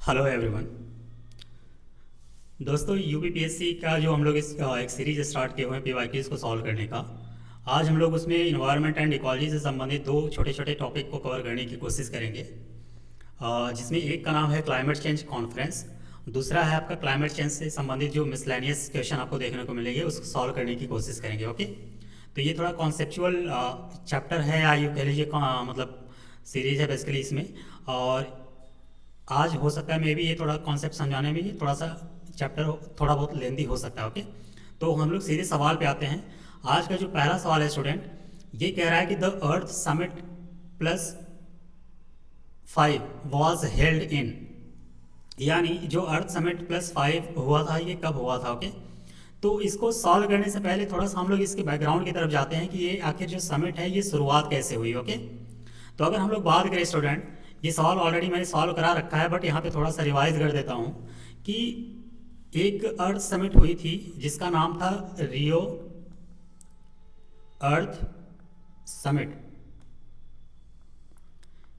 Hello everyone. दोस्तों UPPSC का जो हम लोग एक सीरीज स्टार्ट किए हुए हैं पीवाईक्यूज को सॉल्व करने का। आज हम लोग उसमें इन्वायरमेंट एंड इकोलॉजी से संबंधित दो छोटे छोटे टॉपिक को कवर करने की कोशिश करेंगे, जिसमें एक का नाम है क्लाइमेट चेंज कॉन्फ्रेंस। दूसरा है आपका क्लाइमेट चेंज से संबंधित जो मिसलेनियस क्वेश्चन आपको देखने को मिलेंगे उसको सॉल्व करने की कोशिश करेंगे। ओके, तो ये थोड़ा कॉन्सेप्चुअल चैप्टर है या यूँ कह लीजिए मतलब सीरीज है बेसिकली इसमें। और आज हो सकता है मे भी ये थोड़ा कॉन्सेप्ट समझाने में ये थोड़ा सा चैप्टर थोड़ा बहुत लेंदी हो सकता है। ओके, तो हम लोग सीधे सवाल पे आते हैं। आज का जो पहला सवाल है स्टूडेंट, ये कह रहा है कि the earth summit +5 was held in, यानी जो अर्थ समिट +5 हुआ था ये कब हुआ था। ओके, तो इसको सॉल्व करने से पहले थोड़ा सा हम लोग इसके बैकग्राउंड की तरफ जाते हैं कि ये आखिर जो समिट है ये शुरुआत कैसे हुई। ओके, तो अगर हम लोग बात करें स्टूडेंट, ये सवाल ऑलरेडी मैंने सॉल्व करा रखा है बट यहाँ पे थोड़ा सा रिवाइज कर देता हूँ कि एक अर्थ समिट हुई थी जिसका नाम था रियो अर्थ समिट।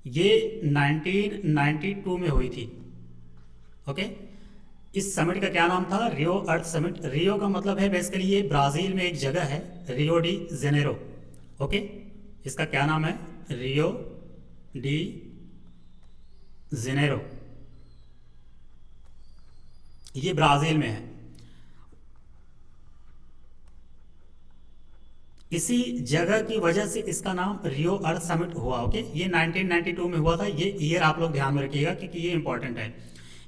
ये 1992 में हुई थी। ओके, इस समिट का क्या नाम था? रियो अर्थ समिट। रियो का मतलब है बेसिकली ये ब्राज़ील में एक जगह है, रियो डी जेनेरो। ओके, इसका क्या नाम है? रियो डी जेनेरो, ये ब्राज़ील में है। इसी जगह की वजह से इसका नाम रियो अर्थ समिट हुआ। ओके, ये 1992 में हुआ था। ये ईयर आप लोग ध्यान में रखिएगा क्योंकि ये इंपॉर्टेंट है।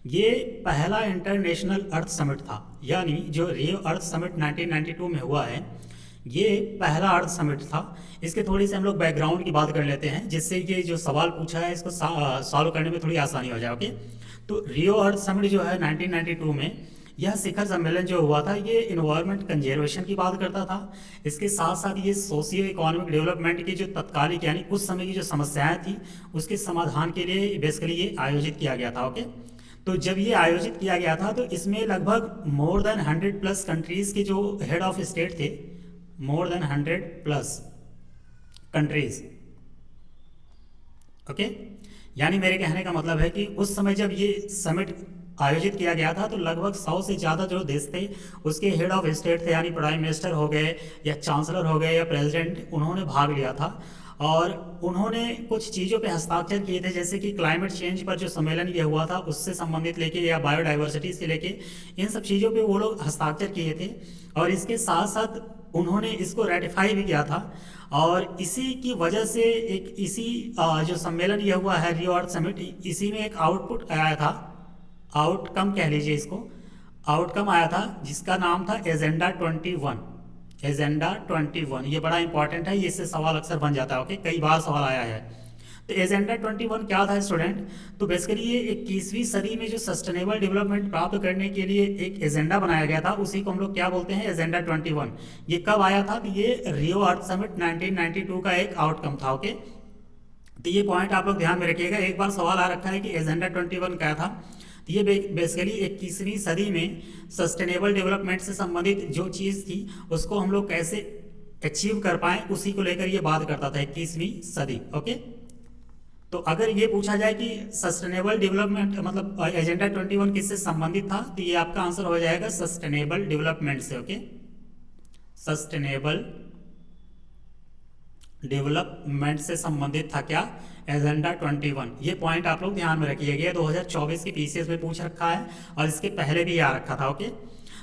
ये पहला इंटरनेशनल अर्थ समिट था, यानी जो रियो अर्थ समिट 1992 में हुआ है ये पहला अर्थ समिट था। इसके थोड़ी से हम लोग बैकग्राउंड की बात कर लेते हैं जिससे ये जो सवाल पूछा है इसको सॉल्व करने में थोड़ी आसानी हो जाए। ओके, तो रियो अर्थ समिट जो है 1992 में, यह शिखर सम्मेलन जो हुआ था ये इन्वायरमेंट कंजर्वेशन की बात करता था। इसके साथ साथ ये सोशियो इकोनॉमिक डेवलपमेंट की जो तत्कालिक यानी उस समय की जो समस्याएं थी उसके समाधान के लिए बेसिकली ये आयोजित किया गया था। ओके, तो जब ये आयोजित किया गया था तो इसमें लगभग मोर देन 100+ कंट्रीज़ के जो हेड ऑफ स्टेट थे, मोर देन 100+ कंट्रीज। ओके, यानी मेरे कहने का मतलब है कि उस समय जब ये समिट आयोजित किया गया था तो लगभग 100 से ज़्यादा जो देश थे उसके हेड ऑफ स्टेट थे, यानी प्राइम मिनिस्टर हो गए या चांसलर हो गए या प्रेसिडेंट, उन्होंने भाग लिया था। और उन्होंने कुछ चीज़ों पे हस्ताक्षर किए थे, जैसे कि क्लाइमेट चेंज पर जो सम्मेलन ये हुआ था उससे संबंधित लेके या बायोडाइवर्सिटी से लेके इन सब चीज़ों पे वो लोग हस्ताक्षर किए थे। और इसके साथ साथ उन्होंने इसको रेटिफाई भी किया था। और इसी की वजह से एक इसी जो सम्मेलन ये हुआ है रियो अर्थ समिट, इसी में एक आउटपुट आया था, आउटकम कह लीजिए इसको, आउटकम आया था जिसका नाम था एजेंडा 21। एजेंडा 21 ये बड़ा इंपॉर्टेंट है, इससे सवाल अक्सर बन जाता है। ओके, कई बार सवाल आया है। तो एजेंडा 21 क्या था स्टूडेंट? तो बेसिकली ये 21वीं सदी में जो सस्टेनेबल डेवलपमेंट प्राप्त करने के लिए एक एजेंडा बनाया गया था, उसी को हम लोग क्या बोलते हैं? एजेंडा 21। ये कब आया था? तो ये रियो अर्थ समिट 1992 का एक आउटकम था। ओके, तो ये पॉइंट आप लोग ध्यान में रखिएगा। एक बार सवाल आ रखा है कि एजेंडा 21 क्या था, तो ये बेसिकली 21वीं सदी में सस्टेनेबल डेवलपमेंट से संबंधित जो चीज़ थी उसको हम लोग कैसे अचीव कर पाएँ उसी को लेकर ये बात करता था, 21वीं सदी। ओके, तो अगर ये पूछा जाए कि सस्टेनेबल डेवलपमेंट मतलब एजेंडा 21 किससे संबंधित था, तो ये आपका आंसर हो जाएगा सस्टेनेबल डेवलपमेंट से। ओके, सस्टेनेबल डेवलपमेंट से संबंधित था क्या? एजेंडा 21। ये पॉइंट आप लोग ध्यान में रखिएगा, 2024 के पीसीएस में पूछ रखा है और इसके पहले भी आ रखा था। ओके,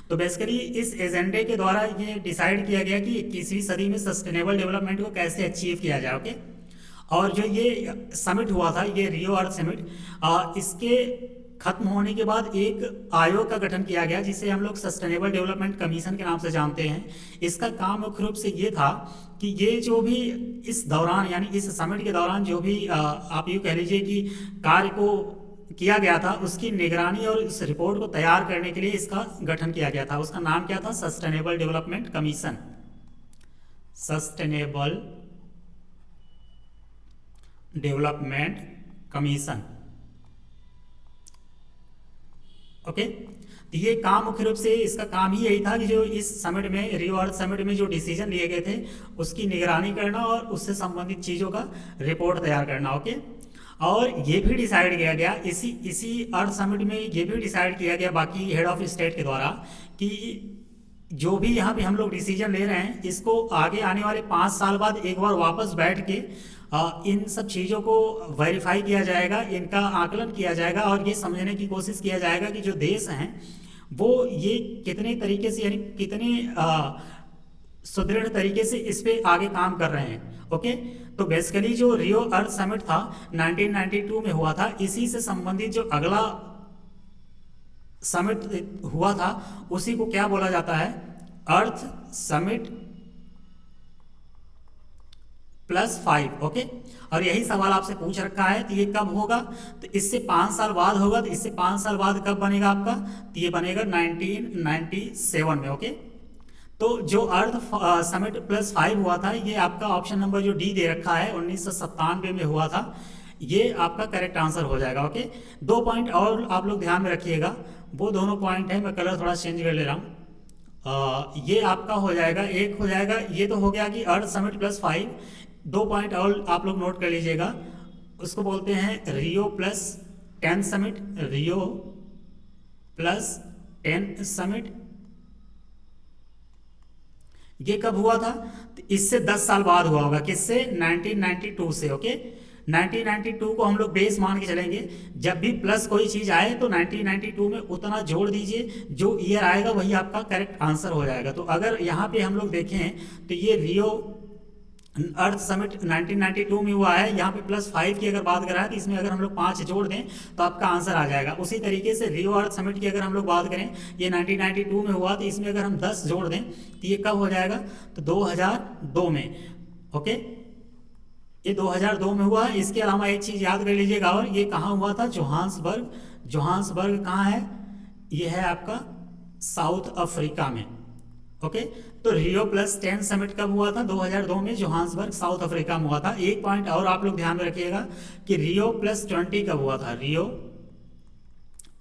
तो बेसिकली इस एजेंडे के द्वारा ये डिसाइड किया गया कि 21वीं सदी में सस्टेनेबल डेवलपमेंट को कैसे अचीव किया जाए। ओके, और जो ये समिट हुआ था ये रियो अर्थ समिट, इसके खत्म होने के बाद एक आयोग का गठन किया गया जिसे हम लोग सस्टेनेबल डेवलपमेंट कमीशन के नाम से जानते हैं। इसका काम मुख्य रूप से ये था कि ये जो भी इस दौरान यानी इस समिट के दौरान जो भी आप यूँ कह लीजिए कि कार्य को किया गया था उसकी निगरानी और उस रिपोर्ट को तैयार करने के लिए इसका गठन किया गया था। उसका नाम क्या था? Sustainable development commission. Sustainable development commission. Okay, तो ये काम मुख्य रूप से इसका काम ही यही था कि जो इस समिट में रियो अर्थ समिट में जो डिसीजन लिए गए थे उसकी निगरानी करना और उससे संबंधित चीज़ों का रिपोर्ट तैयार करना। ओके, और ये भी डिसाइड किया गया इसी इसी अर्थ समिट में, ये भी डिसाइड किया गया बाकी हेड ऑफ स्टेट के द्वारा कि जो भी यहाँ पे हम लोग डिसीजन ले रहे हैं इसको आगे आने वाले 5 साल बाद एक बार वापस बैठ के इन सब चीज़ों को वेरीफाई किया जाएगा, इनका आकलन किया जाएगा और ये समझने की कोशिश किया जाएगा कि जो देश हैं वो ये कितने तरीके से, यानी कितने सुदृढ़ तरीके से इस पे आगे काम कर रहे हैं। ओके, तो बेसिकली जो रियो अर्थ समिट था 1992 में हुआ था, इसी से संबंधित जो अगला समिट हुआ था उसी को क्या बोला जाता है, अर्थ समिट +5। ओके, और यही सवाल आपसे पूछ रखा है, तो ये कब होगा, तो इससे 5 साल बाद होगा, तो इससे 5 साल बाद कब बनेगा आपका, तो ये बनेगा 1997 में। ओके, तो जो अर्थ समिट +5 हुआ था, ये आपका ऑप्शन नंबर जो डी दे रखा है 1997 में हुआ था, ये आपका करेक्ट आंसर हो जाएगा। ओके, 2 पॉइंट और आप लोग ध्यान में रखिएगा, वो दोनों पॉइंट है, मैं कलर थोड़ा चेंज कर ले रहा हूँ। ये आपका हो जाएगा, एक हो जाएगा, ये तो हो गया कि अर्थ समिट +5। 2 पॉइंट और आप लोग नोट कर लीजिएगा, उसको बोलते हैं रियो +10 समिट, रियो +10 समिट। ये कब हुआ था, तो इससे 10 साल बाद हुआ होगा, किससे, 1992 से। ओके, 1992 को हम लोग बेस मान के चलेंगे, जब भी प्लस कोई चीज आए तो 1992 में उतना जोड़ दीजिए, जो ईयर आएगा वही आपका करेक्ट आंसर हो जाएगा। तो अगर यहाँ पे हम लोग देखें तो ये रियो अर्थ समिट 1992 में हुआ है, यहाँ पे +5 की अगर बात करें तो इसमें अगर हम लोग 5 जोड़ दें तो आपका आंसर आ जाएगा। उसी तरीके से रियो अर्थ समिट की अगर हम लोग बात करें, ये 1992 में हुआ, तो इसमें अगर हम 10 जोड़ दें तो ये कब हो जाएगा, तो 2002 में। ओके, ये 2002 में हुआ है। इसके अलावा एक चीज़ याद कर लीजिएगा, और ये कहाँ हुआ था, जोहान्सबर्ग। जोहान्सबर्ग कहाँ है, ये है आपका साउथ अफ्रीका में। ओके, तो रियो +10 समिट कब हुआ था, 2002 में, जोहान्सबर्ग साउथ अफ्रीका में हुआ था। एक पॉइंट और आप लोग ध्यान में रखिएगा कि रियो +20 कब हुआ था, रियो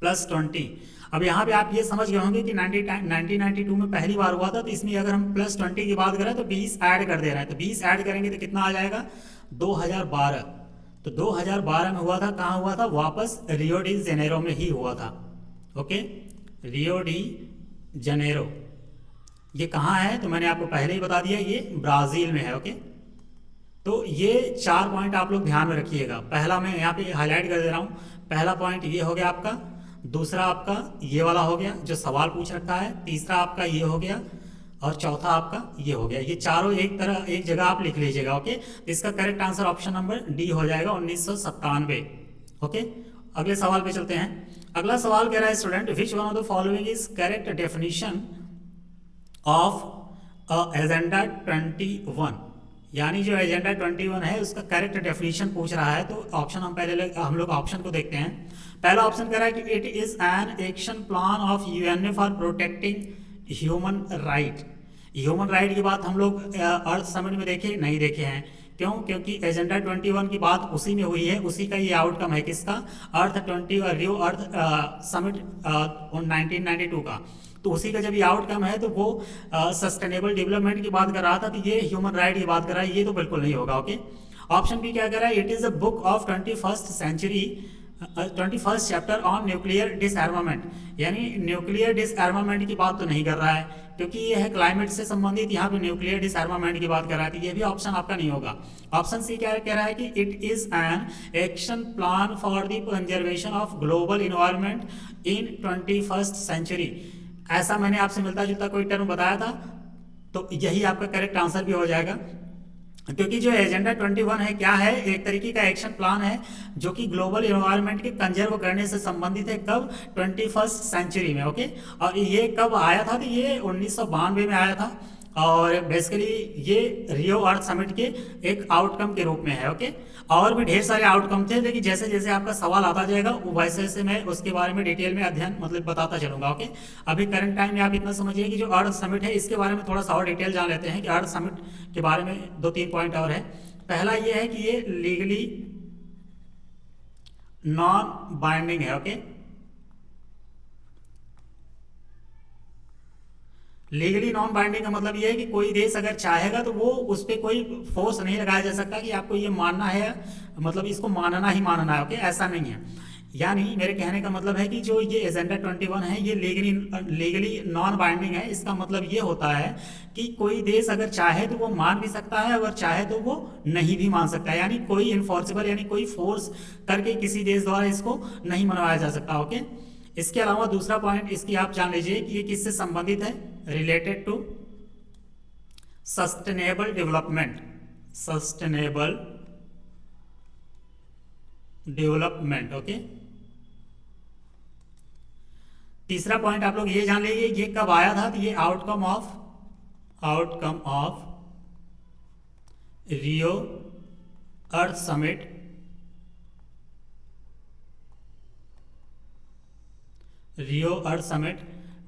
+20। अब यहाँ पे आप ये समझ गए होंगे कि 1992 में पहली बार हुआ था, तो इसमें अगर हम +20 की बात करें तो 20 ऐड कर दे रहे हैं, तो 20 ऐड करेंगे तो कितना आ जाएगा, 2012। तो 2012 में हुआ था, कहाँ हुआ था, वापस रियो डी जेनेरो में ही हुआ था। ओके, रियो डी जेनेरो ये कहाँ है, तो मैंने आपको पहले ही बता दिया, ये ब्राज़ील में है। ओके, तो ये 4 पॉइंट आप लोग ध्यान में रखिएगा। पहला मैं यहाँ पे हाईलाइट कर दे रहा हूँ, पहला पॉइंट ये हो गया आपका, दूसरा आपका ये वाला हो गया जो सवाल पूछ रखा है, तीसरा आपका ये हो गया, और चौथा आपका ये हो गया। ये चारों एक जगह आप लिख लीजिएगा। ओके, इसका correct answer option number D हो जाएगा, 1997। ओके, अगले सवाल पे चलते हैं। अगला सवाल कह रहा है student, which one of the following is correct definition of agenda 21, यानी जो एजेंडा 21 है उसका करेक्ट डेफिनेशन पूछ रहा है। तो ऑप्शन हम लोग ऑप्शन को देखते हैं। पहला ऑप्शन कह रहा है कि it is an action plan of UNA for protecting human right. Human right की बात हम लोग अर्थ समिट में नहीं देखे हैं। क्यों, क्योंकि एजेंडा 21 की बात उसी में हुई है, उसी का ये आउटकम है, किसका, अर्थ 20 रियो अर्थ समिट 1992 का। तो उसी का जब ये आउटकम है तो वो सस्टेनेबल डेवलपमेंट की बात कर रहा था, तो ये ह्यूमन राइट की बात कर रहा है, ये तो बिल्कुल नहीं होगा। ओके, ऑप्शन बी क्या कर रहा है, it is a book of 21st century 21st chapter on nuclear disarmament, यानी न्यूक्लियर डिसआर्मामेंट की बात तो नहीं कर रहा है, क्योंकि ये है क्लाइमेट से संबंधित, यहाँ पे न्यूक्लियर डिसआर्मामेंट की बात कर रहा है, तो ये भी ऑप्शन आपका नहीं होगा। ऑप्शन सी क्या कह रहा है कि it is an action plan for the conservation of global environment in 21st century. ऐसा मैंने आपसे मिलता जुलता कोई टर्म बताया था, तो यही आपका करेक्ट आंसर भी हो जाएगा, क्योंकि जो एजेंडा 21 है क्या है, एक तरीके का एक्शन प्लान है जो कि ग्लोबल इन्वायरमेंट के कंजर्व करने से संबंधित है। कब, 21st सेंचुरी में। ओके, और ये कब आया था, तो ये 1992 में आया था, और बेसिकली ये रियो अर्थ समिट के एक आउटकम के रूप में है। ओके, और भी ढेर सारे आउटकम थे, लेकिन जैसे जैसे आपका सवाल आता जाएगा वैसे वैसे मैं उसके बारे में डिटेल में अध्ययन बताता चलूंगा। ओके, अभी करंट टाइम में आप इतना समझिए कि जो अर्थ समिट है इसके बारे में थोड़ा सा और डिटेल जान लेते हैं कि अर्थ समिट के बारे में 2-3 पॉइंट और है। पहला ये है कि ये लीगली नॉन बाइंडिंग है। ओके, लीगली नॉन बाइंडिंग का मतलब ये है कि कोई देश अगर चाहेगा तो वो उस पर कोई फोर्स नहीं लगाया जा सकता कि आपको ये मानना है मतलब इसको मानना ही मानना है, ओके, ऐसा नहीं है। यानी मेरे कहने का मतलब है कि जो ये एजेंडा 21 है ये लीगली नॉन बाइंडिंग है। इसका मतलब ये होता है कि कोई देश अगर चाहे तो वो मान भी सकता है, अगर चाहे तो वो नहीं भी मान सकता है, यानी कोई इन्फोर्सिबल यानी कोई फोर्स करके किसी देश द्वारा इसको नहीं मनवाया जा सकता, ओके। इसके अलावा दूसरा पॉइंट इसकी आप जान लीजिए कि ये किससे संबंधित है, related to sustainable development, sustainable development, okay. तीसरा पॉइंट आप लोग ये जान लीजिए ये कब आया था, तो ये outcome of Rio earth summit, Rio earth summit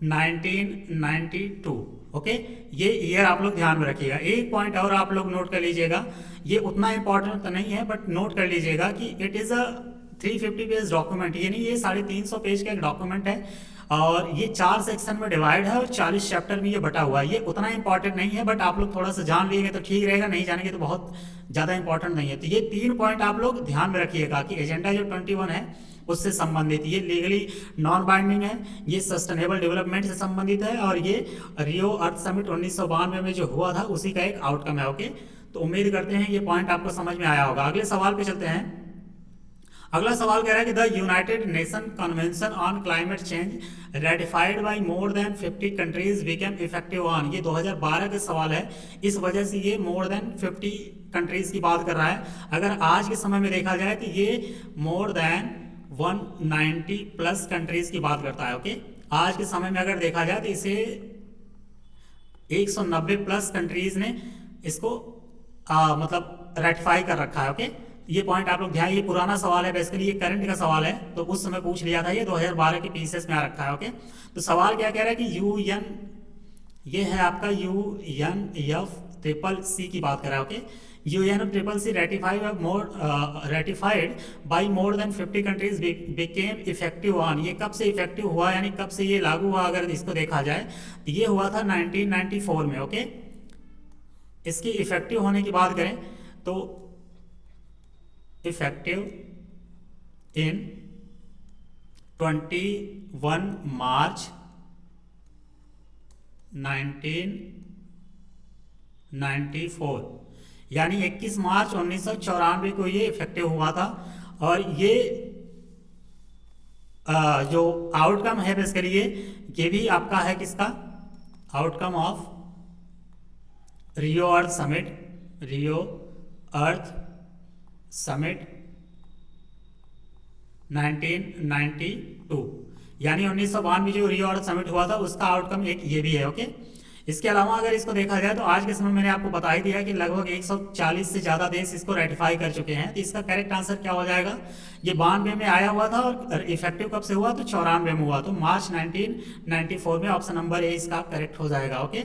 1992, okay. ये ईयर आप लोग ध्यान में रखिएगा। एक पॉइंट और आप लोग नोट कर लीजिएगा, ये उतना इंपॉर्टेंट तो नहीं है बट नोट कर लीजिएगा कि it is a 350 page document, यानी ये 350 पेज का एक डॉक्यूमेंट है और ये 4 सेक्शन में डिवाइड है और 40 चैप्टर में ये बटा हुआ है। ये उतना इंपॉर्टेंट नहीं है बट आप लोग थोड़ा सा जान लीजिएगा तो ठीक रहेगा, नहीं जानेंगे तो बहुत ज़्यादा इंपॉर्टेंट नहीं है। तो ये 3 पॉइंट आप लोग ध्यान में रखिएगा कि एजेंडा जो 21 है उससे संबंधित, ये लीगली नॉन बाइंडिंग है, ये सस्टेनेबल डेवलपमेंट से संबंधित है और ये रियो अर्थ समिट 1992 में जो हुआ था उसी का एक आउटकम है, ओके। तो उम्मीद करते हैं ये पॉइंट आपको समझ में आया होगा। अगले सवाल पे चलते हैं। अगला सवाल कह रहा है कि the United Nation Convention on climate change ratified by more than 50 countries became effective on, ये 2012 का सवाल है, इस वजह से ये मोर देन 50 कंट्रीज की बात कर रहा है। अगर आज के समय में देखा जाए तो ये मोर देन 190 प्लस कंट्रीज की बात करता है, ओके। आज के समय में अगर देखा जाए तो इसे 190 प्लस कंट्रीज ने इसको मतलब रेटिफाई कर रखा है, ओके। ये पॉइंट आप लोग ध्यान, ये पुराना सवाल है बेसिकली, ये करंट का सवाल है तो उस समय पूछ लिया था, ये 2012 के पीसेस में आ रखा है, ओके। तो सवाल क्या कह रहा है कि यूएन, ये है आपका UNFCCC की बात कर रहा है, okay. UNFCCC ratified by more than 50 countries became effective on, ये कब से इफेक्टिव हुआ यानी कब से ये लागू हुआ अगर इसको देखा जाए तो ये हुआ था 1994 में, ओके। इसकी इफेक्टिव होने की बात करें तो इफेक्टिव इन 21 मार्च 1994, यानी 21 मार्च 1994 को ये इफेक्टिव हुआ था। और ये जो आउटकम है बेसिकली ये भी आपका है किसका, outcome of Rio earth summit, Rio earth summit 1992, यानी 1992 जो रियो अर्थ समिट हुआ था उसका आउटकम एक ये भी है, ओके। इसके अलावा अगर इसको देखा जाए तो आज के समय मैंने आपको बता ही दिया कि लगभग 140 से ज़्यादा देश इसको रेटिफाई कर चुके हैं। तो इसका करेक्ट आंसर क्या हो जाएगा, ये 92 में आया हुआ था और इफेक्टिव कब से हुआ तो 94 में हुआ, तो मार्च 1994 में ऑप्शन नंबर ए इसका करेक्ट हो जाएगा, ओके।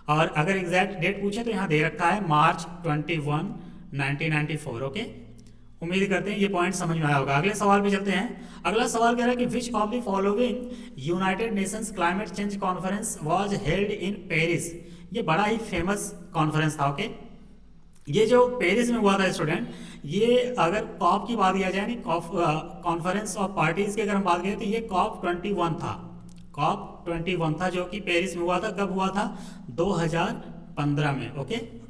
और अगर एग्जैक्ट डेट पूछे तो यहाँ दे रखा है मार्च 21 1994, ओके। उम्मीद करते हैं ये पॉइंट समझ में आया होगा। अगले सवाल पे चलते हैं। अगला सवाल कह रहा है कि which of the following United Nations climate change conference was held in Paris, ये बड़ा ही फेमस कॉन्फ्रेंस था, ओके। ये जो पेरिस में हुआ था स्टूडेंट, ये अगर कॉप की बात किया जाए कॉन्फ्रेंस ऑफ पार्टीज की अगर हम बात करें तो ये COP 21 था, COP 21 था जो कि पेरिस में हुआ था। कब हुआ था 2015 में, ओके।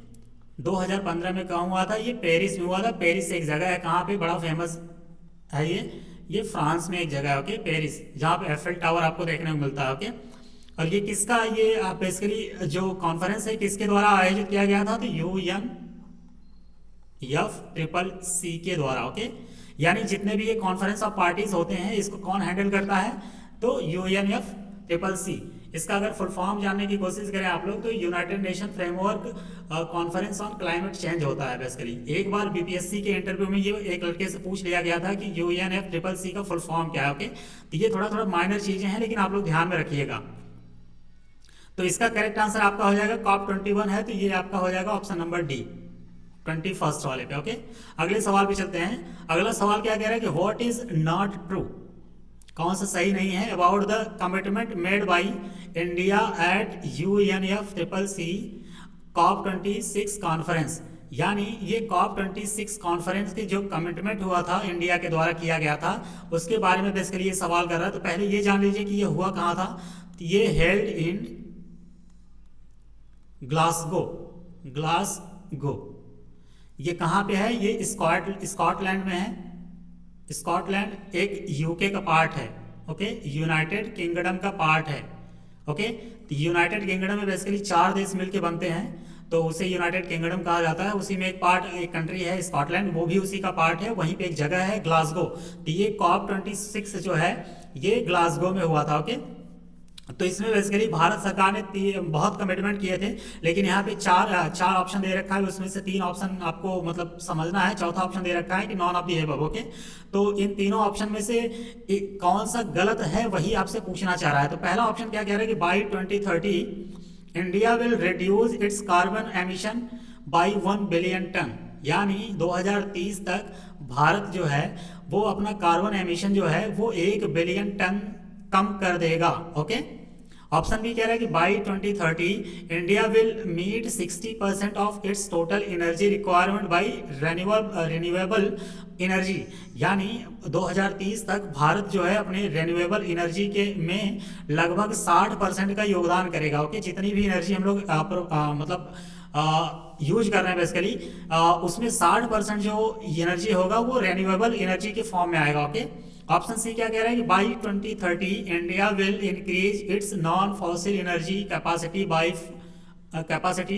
2015 में कहाँ हुआ था, ये पेरिस में हुआ था। पेरिस एक जगह है कहाँ पे, बड़ा फेमस है ये फ्रांस में एक जगह है, ओके, पेरिस, जहाँ पे एफेल टावर आपको देखने को मिलता है, ओके। और ये किसका, ये बेसिकली जो कॉन्फ्रेंस है किसके द्वारा आयोजित किया गया था, तो UNFCCC के द्वारा, ओके। यानी जितने भी ये कॉन्फ्रेंस ऑफ पार्टीज होते हैं इसको कौन हैंडल करता है, तो UNFCCC। इसका अगर फुल फॉर्म जानने की कोशिश करें आप लोग तो United nation framework conference on climate change होता है बेसिकली। एक बार बीपीएससी के इंटरव्यू में ये एक लड़के से पूछ लिया गया था कि UNFCCC का फुल फॉर्म क्या है, ओके। तो ये थोड़ा थोड़ा माइनर चीजें हैं लेकिन आप लोग ध्यान में रखिएगा। तो इसका करेक्ट आंसर आपका हो जाएगा COP 21 है तो ये आपका हो जाएगा ऑप्शन नंबर डी 21st वाले पे, ओके। अगले सवाल पे चलते हैं। अगला सवाल क्या कह रहा है कि व्हाट इज नॉट ट्रू, कौन सा सही नहीं है, about the commitment made by India at UNFCCC COP 26 conference, यानी ये COP26 कॉन्फ्रेंस की जो कमिटमेंट हुआ था इंडिया के द्वारा किया गया था, उसके बारे में बेसिकली ये सवाल कर रहा है। तो पहले ये जान लीजिए कि ये हुआ कहाँ था। तो ये हेल्ड इन ग्लासगो। ग्लासगो ये कहाँ पे है? ये स्कॉटलैंड में है। स्कॉटलैंड एक यूके का पार्ट है, ओके, यूनाइटेड किंगडम का पार्ट है, ओके। तो यूनाइटेड किंगडम में बेसिकली 4 देश मिलके बनते हैं, तो उसे यूनाइटेड किंगडम कहा जाता है। उसी में एक पार्ट, एक कंट्री है स्कॉटलैंड, वो भी उसी का पार्ट है। वहीं पे एक जगह है ग्लासगो। तो ये COP26 जो है ये ग्लासगो में हुआ था, ओके। तो इसमें बेसिकली भारत सरकार ने बहुत कमिटमेंट किए थे, लेकिन यहाँ पे चार ऑप्शन दे रखा है, उसमें से 3 ऑप्शन आपको मतलब समझना है। चौथा ऑप्शन दे रखा है कि none of the above, okay. तो इन तीनों ऑप्शन में से कौन सा गलत है वही आपसे पूछना चाह रहा है। तो पहला ऑप्शन क्या कह रहा है कि by 2030 India will reduce its carbon emission by 1 billion tonne, यानी 2030 तक भारत जो है वो अपना कार्बन एमिशन जो है वो 1 बिलियन टन कम कर देगा, ओके। ऑप्शन बी कह रहा है कि by 2030 India will meet 60% of its total energy requirement by renewable energy, यानी 2030 तक भारत जो है अपने रिन्यूएबल एनर्जी के में लगभग 60% का योगदान करेगा, ओके। जितनी भी एनर्जी हम लोग मतलब यूज कर रहे हैं बेसिकली, उसमें 60% जो एनर्जी होगा वो रिन्यूएबल एनर्जी के फॉर्म में आएगा, ओके। ऑप्शन सी क्या कह रहा है कि by 2030 India will increase its non fossil energy capacity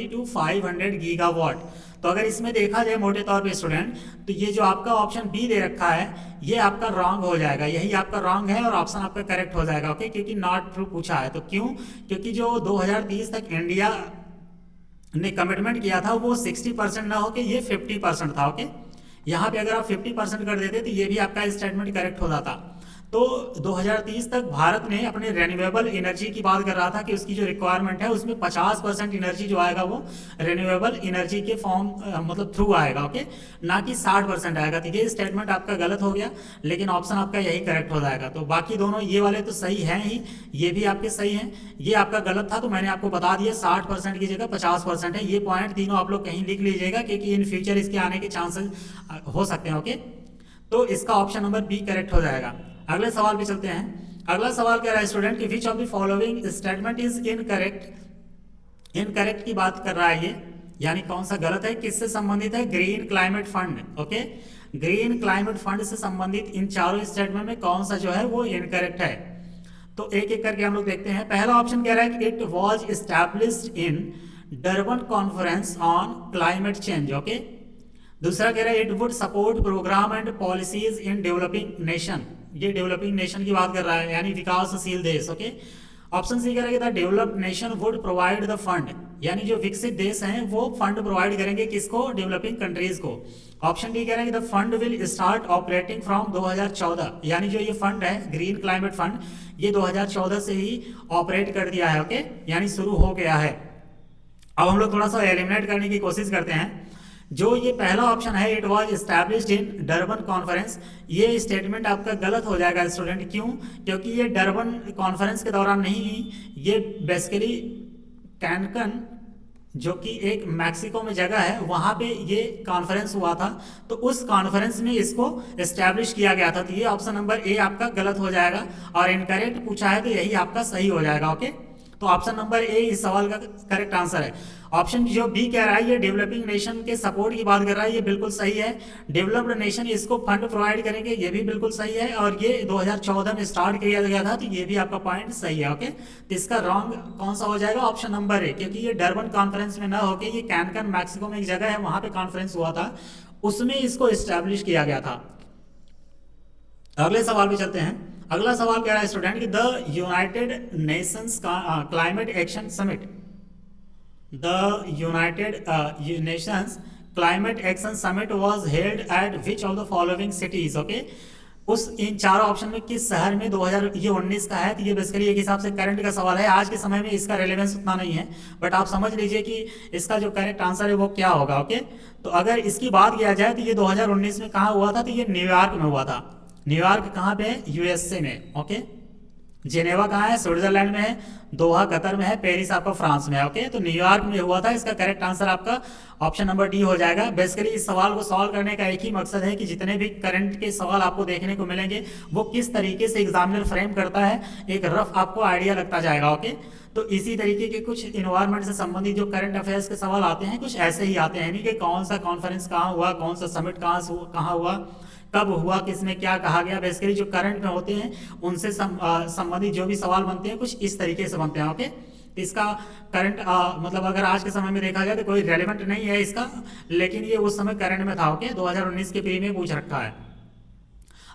to 500 gigawatt. तो अगर इसमें देखा जाए मोटे तौर पे स्टूडेंट, तो ये जो आपका ऑप्शन बी दे रखा है ये आपका रॉन्ग हो जाएगा, यही आपका रॉन्ग है और ऑप्शन आपका करेक्ट हो जाएगा, ओके। क्योंकि नॉट ट्रू पूछा है। तो क्यों? क्योंकि जो 2030 तक इंडिया ने कमिटमेंट किया था वो 60% ना होके ये 50% था, ओके। यहाँ पे अगर आप 50% कर देते तो ये भी आपका स्टेटमेंट करेक्ट हो जाता। तो 2030 तक भारत ने अपने रिन्यूएबल एनर्जी की बात कर रहा था कि उसकी जो रिक्वायरमेंट है उसमें 50% एनर्जी जो आएगा वो रिन्यूएबल एनर्जी के फॉर्म मतलब थ्रू आएगा, ओके, ना कि 60% आएगा। तो ये स्टेटमेंट आपका गलत हो गया, लेकिन ऑप्शन आपका यही करेक्ट हो जाएगा। तो बाकी दोनों ये वाले तो सही हैं ही, ये भी आपके सही हैं, ये आपका गलत था। तो मैंने आपको बता दिया 60% की जगह 50% है। ये पॉइंट तीनों आप लोग कहीं लिख लीजिएगा क्योंकि इन फ्यूचर इसके आने के चांसेस हो सकते हैं, ओके। तो इसका ऑप्शन नंबर बी करेक्ट हो जाएगा। अगले सवाल पे चलते हैं। अगला सवाल कह रहा है स्टूडेंट कि which of the following statement is incorrect. Incorrect की बात कर रहा है ये, यानी कौन सा गलत है, किससे संबंधित है? Green climate fund, okay. Green climate fund से संबंधित इन चारों स्टेटमेंट में कौन सा जो है वो इनकरेक्ट है। तो एक एक करके हम लोग देखते हैं। पहला ऑप्शन कह रहा है कि it was established in Durban conference on climate change, okay. दूसरा कह रहा है it would support programme and policies in developing nation, ये डेवलपिंग नेशन की बात कर रहा है, यानी विकासशील देश, ओके। ऑप्शन सी कह रहा है कि the developed nation would provide the fund, यानी जो विकसित देश हैं वो फंड प्रोवाइड करेंगे किसको? डेवलपिंग कंट्रीज को। ऑप्शन डी कह रहा है कि the fund will start operating from 2014, यानी जो ये फंड है ग्रीन क्लाइमेट फंड ये 2014 से ही ऑपरेट कर दिया है, ओके, यानी शुरू हो गया है। अब हम लोग थोड़ा सा एलिमिनेट करने की कोशिश करते हैं। जो ये पहला ऑप्शन है it was established in Durban conference, ये स्टेटमेंट आपका गलत हो जाएगा स्टूडेंट। क्यों? क्योंकि ये डरबन कॉन्फ्रेंस के दौरान नहीं, ये बेसिकली कैनकन जो कि एक मैक्सिको में जगह है वहां पे ये कॉन्फ्रेंस हुआ था, तो उस कॉन्फ्रेंस में इसको एस्टैब्लिश किया गया था। तो ये ऑप्शन नंबर ए आपका गलत हो जाएगा और इनकरेक्ट पूछा है तो यही आपका सही हो जाएगा, ओके। तो ऑप्शन नंबर ए इस सवाल का करेक्ट आंसर है। ऑप्शन जो बी कह रहा है ये डेवलपिंग नेशन के सपोर्ट की बात कर रहा है, ये बिल्कुल सही है। डेवलप्ड नेशन इसको फंड प्रोवाइड करेंगे, ये भी बिल्कुल सही है। और ये 2014 में स्टार्ट किया गया था, तो ये भी आपका पॉइंट सही है, ओके। तो इसका रॉन्ग कौन सा हो जाएगा? ऑप्शन नंबर ए, क्योंकि ये डरबन कॉन्फ्रेंस में ना होके ये कैनकन मैक्सिको में एक जगह है वहां पे कॉन्फ्रेंस हुआ था, उसमें इसको स्टैब्लिश किया गया था। अगले सवाल पे चलते हैं। अगला सवाल कह रहा है स्टूडेंट कि the United Nations climate action summit, the United Nations climate action summit was held at which of the following cities, okay. उस इन चारों ऑप्शन में किस शहर में 2019 का है, तो ये बेसिकली एक हिसाब से करंट का सवाल है। आज के समय में इसका रेलेवेंस उतना नहीं है, बट आप समझ लीजिए कि इसका जो करेक्ट आंसर है वो क्या होगा, ओके। तो अगर इसकी बात किया जाए तो ये 2019 में कहाँ हुआ था, तो ये न्यूयॉर्क में हुआ था। न्यूयॉर्क कहाँ पे है? यूएसए में, ओके। जेनेवा कहाँ है? स्विट्जरलैंड में है। दोहा कतर में है। पेरिस आपका फ्रांस में है। ओके, तो न्यूयॉर्क में हुआ था। इसका करेक्ट आंसर आपका ऑप्शन नंबर डी हो जाएगा। बेसिकली इस सवाल को सॉल्व करने का एक ही मकसद है कि जितने भी करंट के सवाल आपको देखने को मिलेंगे वो किस तरीके से एग्जामिनर फ्रेम करता है, एक रफ आपको आइडिया लगता जाएगा। ओके, तो इसी तरीके के कुछ इन्वायरमेंट से संबंधित जो करंट अफेयर्स के सवाल आते हैं कुछ ऐसे ही आते हैं, नहीं कि कौन सा कॉन्फ्रेंस कहाँ हुआ, कौन सा समिट कहाँ हुआ, कब हुआ, किसमें क्या कहा गया। बेसिकली जो करंट में होते हैं उनसे संबंधित जो भी सवाल बनते हैं कुछ इस तरीके से बनते हैं। ओके, इसका करंट मतलब अगर आज के समय में देखा जाए तो कोई रेलिवेंट नहीं है इसका, लेकिन ये उस समय करंट में था। ओके, 2019 के प्री में पूछ रखा है।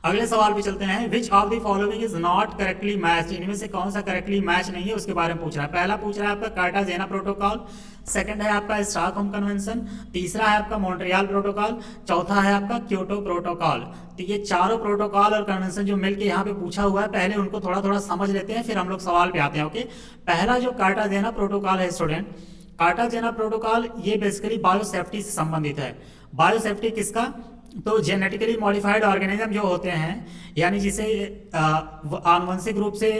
अगले सवाल पे चलते हैं। विच of the following is not correctly match, इनमें से कौन सा करेक्टली मैच नहीं है उसके बारे में पूछ रहा है। पहला पूछ रहा है आपका कार्टाजेना प्रोटोकॉल, सेकंड है आपका स्टॉकहोम कन्वेंशन, तीसरा है आपका मॉन्ट्रियल प्रोटोकॉल, चौथा है आपका क्योटो प्रोटोकॉल। तो ये चारों प्रोटोकॉल और कन्वेंशन जो मिलकर यहाँ पे पूछा हुआ है, पहले उनको थोड़ा थोड़ा समझ लेते हैं फिर हम लोग सवाल पे आते हैं। ओके, पहला जो कार्टाजेना प्रोटोकॉल है स्टूडेंट, कार्टाजेना प्रोटोकॉल ये बेसिकली बायोसेफ्टी से संबंधित है। बायोसेफ्टी किसका? तो जेनेटिकली मॉडिफाइड ऑर्गेनिज्म जो होते हैं, यानी जिसे आनुवंशिक रूप से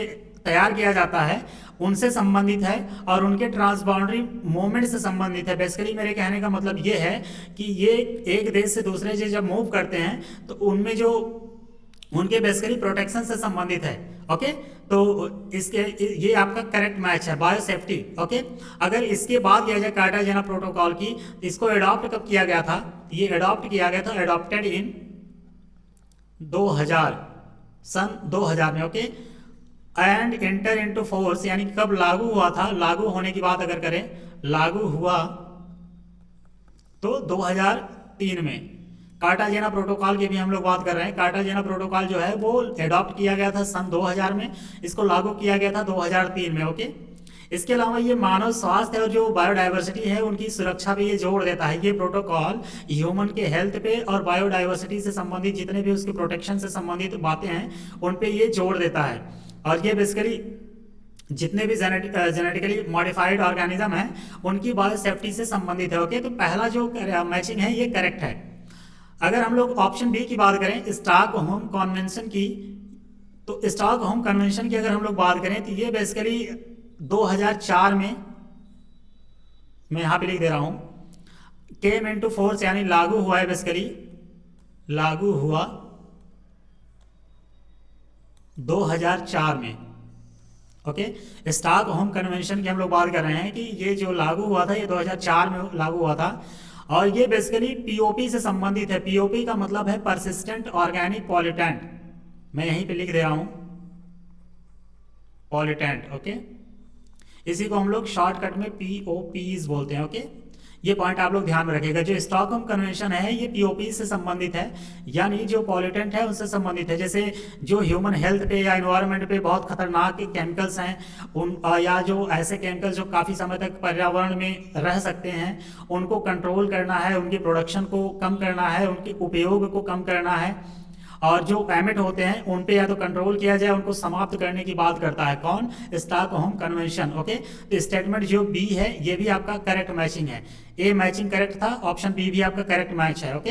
तैयार किया जाता है, उनसे संबंधित है और उनके ट्रांसबाउंडरी मूवमेंट से संबंधित है। बेसिकली मेरे कहने का मतलब ये है कि ये एक देश से दूसरे देश जब मूव करते हैं तो उनमें जो उनके बेसिकली प्रोटेक्शन से संबंधित है। ओके, तो इसके ये आपका करेक्ट मैच है बायोसेफ्टी। ओके, अगर इसके बाद किया जाए कार्टाजेना प्रोटोकॉल की, इसको अडॉप्ट कब किया गया था? ये अडॉप्ट किया गया था, अडॉप्टेड इन 2000, सन 2000 में। Okay, and enter into force, यानी कब लागू हुआ था? लागू होने की बात अगर करें, लागू हुआ तो 2003 में। कार्टाजेना प्रोटोकॉल की भी हम लोग बात कर रहे हैं। कार्टाजेना प्रोटोकॉल जो है वो अडॉप्ट किया गया था सन 2000 में, इसको लागू किया गया था 2003 में। ओके, इसके अलावा ये मानव स्वास्थ्य और जो बायोडाइवर्सिटी है उनकी सुरक्षा पे ये जोर देता है। ये प्रोटोकॉल ह्यूमन के हेल्थ पे और बायोडाइवर्सिटी से संबंधित जितने भी उसके प्रोटेक्शन से संबंधित बातें हैं उन पे ये जोर देता है। और ये बेसिकली जितने भी जेनेटिकली मॉडिफाइड ऑर्गेनिज्म हैं उनकी बायोसेफ्टी से संबंधित है। ओके, तो पहला जो मैचिंग है ये करेक्ट है। अगर हम लोग ऑप्शन बी की बात करें, स्टॉकहोम कन्वेंशन की, तो स्टॉकहोम कन्वेंशन की अगर हम लोग बात करें तो ये बेसिकली 2004 में, मैं यहाँ पे लिख दे रहा हूँ, केम इनटू फोर्स, यानी लागू हुआ है। बेसिकली लागू हुआ 2004 में। ओके, स्टॉकहोम कन्वेंशन की हम लोग बात कर रहे हैं कि ये जो लागू हुआ था ये 2004 में लागू हुआ था और ये बेसिकली पीओपी से संबंधित है। पीओपी का मतलब है परसिस्टेंट ऑर्गेनिक पॉल्यूटेंट, मैं यहीं पे लिख दे रहा हूं पॉल्यूटेंट। ओके, इसी को हम लोग शॉर्टकट में पीओपीज बोलते हैं। ओके, ये पॉइंट आप लोग ध्यान में रखिएगा। जो स्टॉकहोम कन्वेंशन है ये पीओपी से संबंधित है, यानी जो पॉल्यूटेंट है उनसे संबंधित है। जैसे जो ह्यूमन हेल्थ पे या एनवायरनमेंट पे बहुत खतरनाक केमिकल्स हैं उन या जो ऐसे केमिकल्स जो काफ़ी समय तक पर्यावरण में रह सकते हैं उनको कंट्रोल करना है, उनकी प्रोडक्शन को कम करना है, उनके उपयोग को कम करना है। और जो एमिट होते हैं उन पे या तो कंट्रोल किया जाए, उनको समाप्त करने की बात करता है कौन? Stockholm convention. ओके, तो स्टेटमेंट जो बी है ये भी आपका करेक्ट मैचिंग है। ए मैचिंग करेक्ट था, ऑप्शन बी भी आपका करेक्ट मैच है। ओके,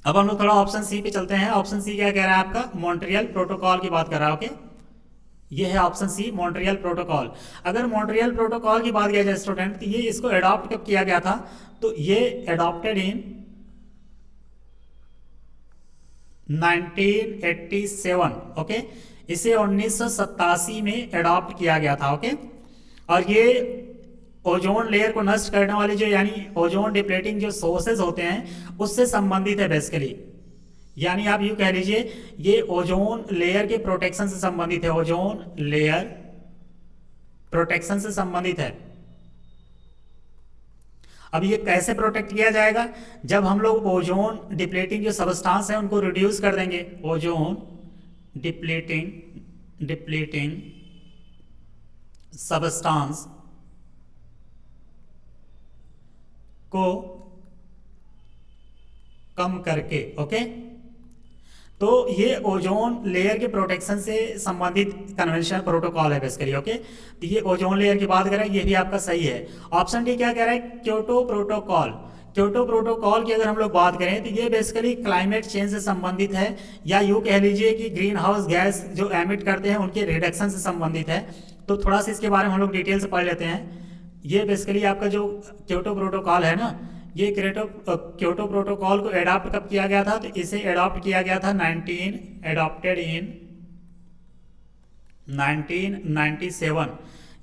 अब हम लोग थोड़ा ऑप्शन सी पे चलते हैं। ऑप्शन सी क्या कह रहा है आपका? मॉन्ट्रियल प्रोटोकॉल की बात कर रहा है। ओके, ये है ऑप्शन सी मॉन्ट्रियल प्रोटोकॉल। अगर मॉन्ट्रियल प्रोटोकॉल की बात किया जाए स्टूडेंट, तो ये इसको अडॉप्ट कब किया गया था? तो ये अडॉप्टेड इन 1987। ओके, इसे 1987 में अडॉप्ट किया गया था। ओके, और ये ओजोन लेयर को नष्ट करने वाले जो यानी ओजोन डिप्लेटिंग जो सोर्सेज होते हैं उससे संबंधित है बेसिकली। यानी आप यूं कह लीजिए ये ओजोन लेयर के प्रोटेक्शन से संबंधित है, ओजोन लेयर प्रोटेक्शन से संबंधित है। अब ये कैसे प्रोटेक्ट किया जाएगा? जब हम लोग ओजोन डिप्लेटिंग जो सबस्टांस है उनको रिड्यूस कर देंगे। ओजोन डिप्लेटिंग सबस्टांस को कम करके। ओके, तो ये ओजोन लेयर के प्रोटेक्शन से संबंधित कन्वेंशन प्रोटोकॉल है बेसिकली। ओके, तो ये ओजोन लेयर की बात करें ये भी आपका सही है। ऑप्शन डी क्या कह रहा है? Kyoto protocol. क्योटो प्रोटोकॉल की अगर हम लोग बात करें तो ये बेसिकली क्लाइमेट चेंज से संबंधित है, या यूँ कह लीजिए कि ग्रीन हाउस गैस जो एमिट करते हैं उनके रिडक्शन से संबंधित है। तो थोड़ा सा इसके बारे में हम लोग डिटेल से पढ़ लेते हैं। ये बेसिकली आपका जो क्योटो प्रोटोकॉल है ना, ये क्योटो प्रोटोकॉल को एडॉप्ट कब किया गया था, तो इसे एडॉप्ट किया गया था एडॉप्टेड इन 1997।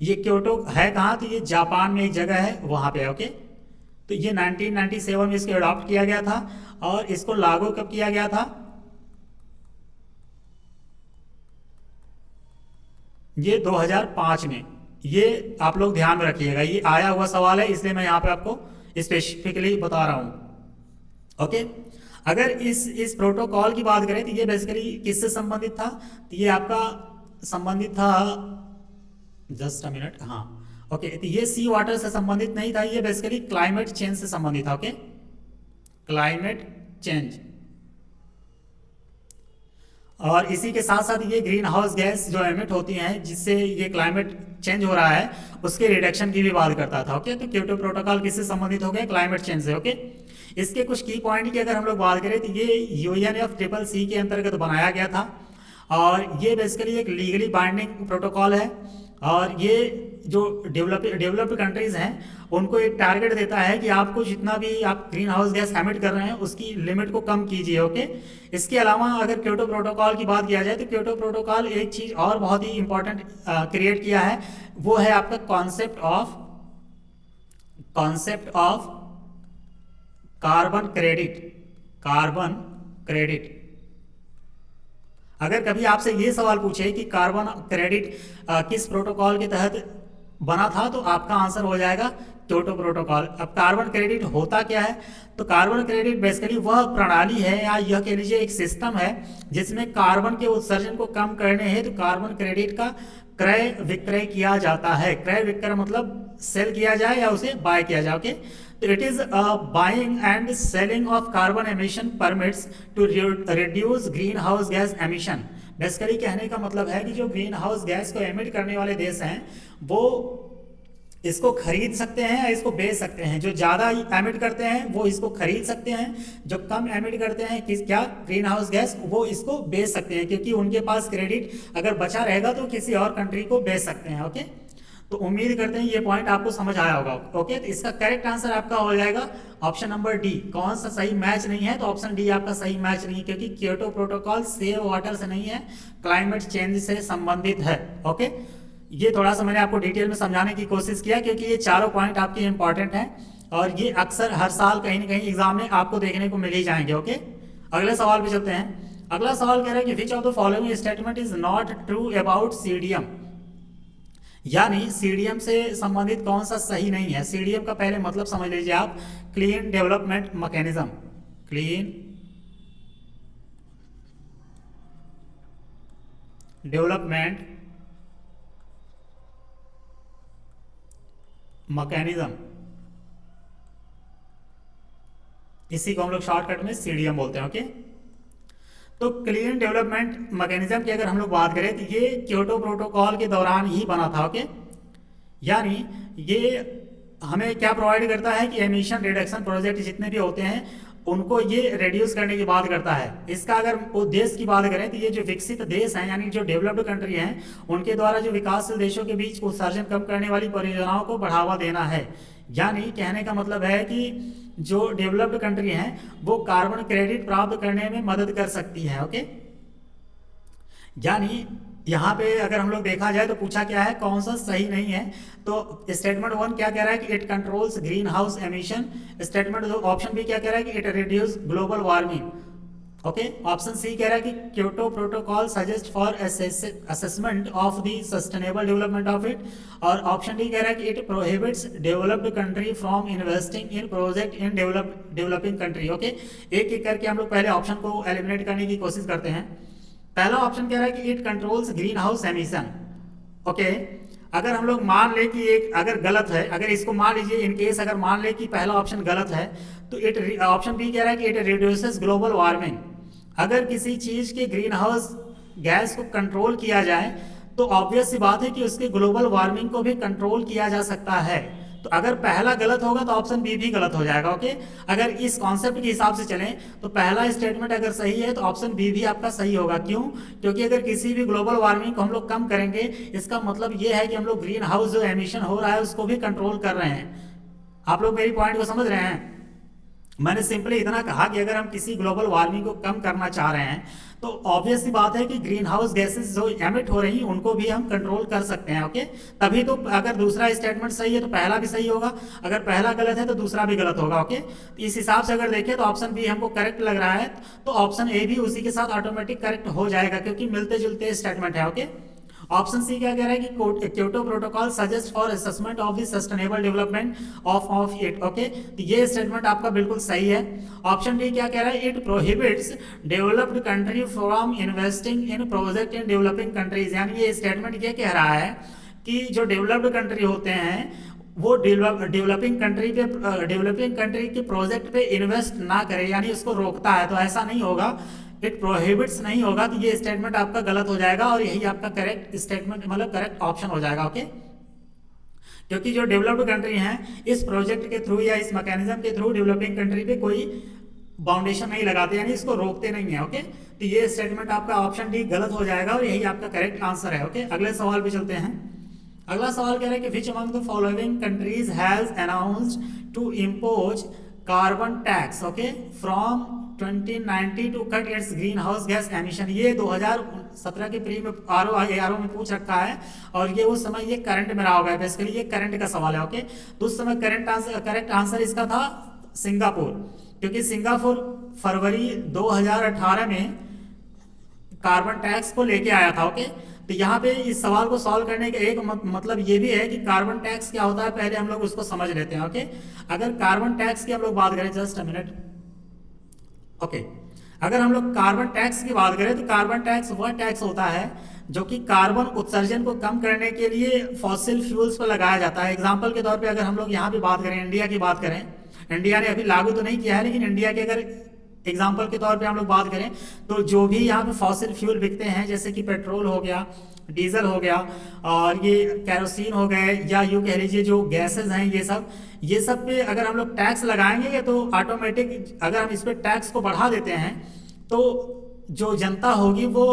ये क्योटो है कहाँ, तो ये जापान में एक जगह है वहाँ पे। ओके, तो ये 1997 में इसको अडॉप्ट किया गया था, और इसको लागू कब किया गया था, ये 2005 में। ये आप लोग ध्यान में रखिएगा, ये आया हुआ सवाल है इसलिए मैं यहाँ पे आपको स्पेसिफिकली बता रहा हूँ। ओके, अगर इस प्रोटोकॉल की बात करें तो ये बेसिकली किससे संबंधित था, तो ये आपका संबंधित था, जस्ट अ मिनट, हाँ ओके, तो ये सी वाटर से संबंधित नहीं था, ये बेसिकली क्लाइमेट चेंज से संबंधित था। ओके, क्लाइमेट चेंज, और इसी के साथ साथ ये ग्रीन हाउस गैस जो एमिट होती हैं जिससे ये क्लाइमेट चेंज हो रहा है उसके रिडक्शन की भी बात करता था। ओके, तो क्योटो प्रोटोकॉल किससे संबंधित हो गया, क्लाइमेट चेंज से। ओके, इसके कुछ की पॉइंट की अगर हम लोग बात करें तो ये UNFCCC के अंतर्गत बनाया गया था, और ये बेसिकली एक लीगली बाइंडिंग प्रोटोकॉल है, और ये जो डेवलप्ड कंट्रीज हैं उनको एक टारगेट देता है कि आपको जितना भी आप ग्रीन हाउस गैस एमिट कर रहे हैं उसकी लिमिट को कम कीजिए। ओके, इसके अलावा अगर क्योटो प्रोटोकॉल की बात किया जाए तो क्योटो प्रोटोकॉल एक चीज़ और बहुत ही इंपॉर्टेंट क्रिएट किया है, वो है आपका कॉन्सेप्ट ऑफ कार्बन क्रेडिट। अगर कभी आपसे ये सवाल पूछे कि कार्बन क्रेडिट किस प्रोटोकॉल के तहत बना था, तो आपका आंसर हो जाएगा क्योटो प्रोटोकॉल। अब कार्बन क्रेडिट होता क्या है, तो कार्बन क्रेडिट बेसिकली वह प्रणाली है, या यह कह लीजिए एक सिस्टम है जिसमें कार्बन के उत्सर्जन को कम करने हेतु कार्बन क्रेडिट का क्रय विक्रय किया जाता है। क्रय विक्रय मतलब सेल किया जाए या उसे बाय किया जाए। ओके, तो it is buying and selling of carbon emission permits to reduce green house gas emission. Basically कहने का मतलब है कि जो ग्रीन हाउस गैस को एमिट करने वाले देश हैं वो इसको खरीद सकते हैं या इसको बेच सकते हैं। जो ज़्यादा एमिट करते हैं वो इसको खरीद सकते हैं, जो कम एमिट करते हैं क्या ग्रीन हाउस गैस, वो इसको बेच सकते हैं, क्योंकि उनके पास क्रेडिट अगर बचा रहेगा तो किसी और कंट्री को बेच सकते हैं। ओके, तो उम्मीद करते हैं ये पॉइंट आपको समझ आया होगा। ओके, तो इसका करेक्ट आंसर आपका हो जाएगा ऑप्शन नंबर डी। कौन सा सही मैच नहीं है, तो ऑप्शन डी आपका सही मैच नहीं है, क्योंकि क्योटो प्रोटोकॉल सेव वाटर से नहीं है, क्लाइमेट चेंज से संबंधित है। ओके, ये थोड़ा सा मैंने आपको डिटेल में समझाने की कोशिश किया, क्योंकि ये चारों पॉइंट आपके इंपॉर्टेंट हैं और ये अक्सर हर साल कहीं ना कहीं एग्जाम में आपको देखने को मिल ही जाएंगे। ओके, अगले सवाल पे चलते हैं। अगला सवाल कह रहा है कि which of the following statement is not true about CDM, यानी सीडीएम से संबंधित कौन सा सही नहीं है। सीडीएम का पहले मतलब समझ लीजिए आप, clean development mechanism, clean development mechanism, इसी को हम लोग शॉर्टकट में सीडीएम बोलते हैं। ओके, तो क्लीन डेवलपमेंट मैकेनिज्म की अगर हम लोग बात करें तो ये क्योटो प्रोटोकॉल के दौरान ही बना था। ओके, यानी ये हमें क्या प्रोवाइड करता है कि एमिशन रिडक्शन प्रोजेक्ट जितने भी होते हैं उनको ये रिड्यूस करने की बात करता है। इसका अगर उद्देश्य की बात करें तो ये जो विकसित देश हैं यानी जो डेवलप्ड कंट्री हैं उनके द्वारा जो विकासशील देशों के बीच उत्सर्जन कम करने वाली परियोजनाओं को बढ़ावा देना है। यानी कहने का मतलब है कि जो डेवलप्ड कंट्री हैं वो कार्बन क्रेडिट प्राप्त करने में मदद कर सकती है। ओके, यानी यहाँ पे अगर हम लोग देखा जाए तो पूछा क्या है, कौन सा सही नहीं है। तो स्टेटमेंट 1 क्या कह रहा है कि it controls green house emission. Statement 2 option B क्या कह रहा है कि it reduce global warming. Okay, option C कह रहा है कि Kyoto protocol suggest for assessment of the sustainable development of it, और ऑप्शन डी कह रहा है कि it prohibits developed country from investing in project in developing country. Okay, एक एक करके हम लोग पहले ऑप्शन को एलिमिनेट करने की कोशिश करते हैं। पहला ऑप्शन कह रहा है कि it controls green house emission. Okay, अगर हम लोग मान ले कि एक अगर गलत है, अगर इसको मान लीजिए इनकेस अगर मान ले कि पहला ऑप्शन गलत है तो इट ऑप्शन बी कह रहा है कि इट रिड्यूसेस ग्लोबल वार्मिंग। अगर किसी चीज के ग्रीन हाउस गैस को कंट्रोल किया जाए तो ऑब्वियस सी बात है कि उसके ग्लोबल वार्मिंग को भी कंट्रोल किया जा सकता है। तो अगर पहला गलत होगा तो ऑप्शन बी भी गलत हो जाएगा। ओके, अगर इस कॉन्सेप्ट के हिसाब से चलें तो पहला स्टेटमेंट अगर सही है तो ऑप्शन बी भी आपका सही होगा। क्यों? क्योंकि अगर किसी भी ग्लोबल वार्मिंग को हम लोग कम करेंगे, इसका मतलब ये है कि हम लोग ग्रीन हाउस जो एमिशन हो रहा है उसको भी कंट्रोल कर रहे हैं। आप लोग मेरी पॉइंट को समझ रहे हैं? मैंने सिंपली इतना कहा कि अगर हम किसी ग्लोबल वार्मिंग को कम करना चाह रहे हैं तो ऑब्वियस सी बात है कि ग्रीन हाउस गैसेस जो एमिट हो रही हैं उनको भी हम कंट्रोल कर सकते हैं। ओके, तभी तो अगर दूसरा स्टेटमेंट सही है तो पहला भी सही होगा, अगर पहला गलत है तो दूसरा भी गलत होगा। ओके, इस हिसाब से अगर देखें तो ऑप्शन बी हमको करेक्ट लग रहा है, तो ऑप्शन ए भी उसी के साथ ऑटोमेटिक करेक्ट हो जाएगा क्योंकि मिलते जुलते स्टेटमेंट है। ओके, ऑप्शन सी क्या कह रहा है कि Kyoto protocol suggest for assessment of the sustainable development of it. Okay, तो ये स्टेटमेंट आपका बिल्कुल सही है। ऑप्शन डी क्या कह रहा है? It prohibits developed country from investing in project in developing countries. यानी ये स्टेटमेंट ये कह रहा है कि जो डेवलप्ड कंट्री होते हैं वो डेवलपिंग कंट्री के प्रोजेक्ट पे इन्वेस्ट ना करे, यानी उसको रोकता है। तो ऐसा नहीं होगा, इट प्रोहिबिट्स नहीं होगा, तो ये स्टेटमेंट आपका गलत हो जाएगा और यही आपका करेक्ट स्टेटमेंट मतलब करेक्ट ऑप्शन हो जाएगा। ओके, क्योंकि जो डेवलप्ड कंट्री हैं इस प्रोजेक्ट के थ्रू या इस मैकेनिज्म के थ्रू डेवलपिंग कंट्री पे कोई बाउंडेशन नहीं लगाते, यानी इसको रोकते नहीं है। ओके, तो ये स्टेटमेंट आपका ऑप्शन डी गलत हो जाएगा और यही आपका करेक्ट आंसर है। ओके, अगले सवाल पे चलते हैं। अगला सवाल कह रहा है कि which among the following countries has announced to impose carbon tax okay from 2090 to cut its green house gas emission. ये 2017 के प्री में आरओ में पूछ रखा है और ये उस समय ये करंट में रहा होगा, बेसिकली ये करंट का सवाल है। ओके, तो उस समय करेक्ट आंसर इसका था सिंगापुर, क्योंकि सिंगापुर फरवरी 2018 में कार्बन टैक्स को लेके आया था। ओके, तो यहाँ पे इस सवाल को सॉल्व करने का एक मतलब ये भी है कि कार्बन टैक्स क्या होता है, पहले हम लोग उसको समझ लेते हैं। ओके, अगर कार्बन टैक्स की हम लोग बात करें, जस्ट अ मिनट। ओके, अगर हम लोग कार्बन टैक्स की बात करें तो कार्बन टैक्स वह टैक्स होता है जो कि कार्बन उत्सर्जन को कम करने के लिए फॉसिल फ्यूल्स पर लगाया जाता है। एग्जाम्पल के तौर पे अगर हम लोग यहाँ पे बात करें, इंडिया की बात करें, इंडिया ने अभी लागू तो नहीं किया है, लेकिन इंडिया के अगर एग्जाम्पल के तौर पे हम लोग बात करें तो जो भी यहाँ पे फॉसिल फ्यूल बिकते हैं जैसे कि पेट्रोल हो गया, डीजल हो गया और ये कैरोसिन हो गए, या यूँ कह लीजिए जो गैसेज हैं, ये सब पे अगर हम लोग टैक्स लगाएंगे तो ऑटोमेटिक अगर हम इस पे टैक्स को बढ़ा देते हैं तो जो जनता होगी वो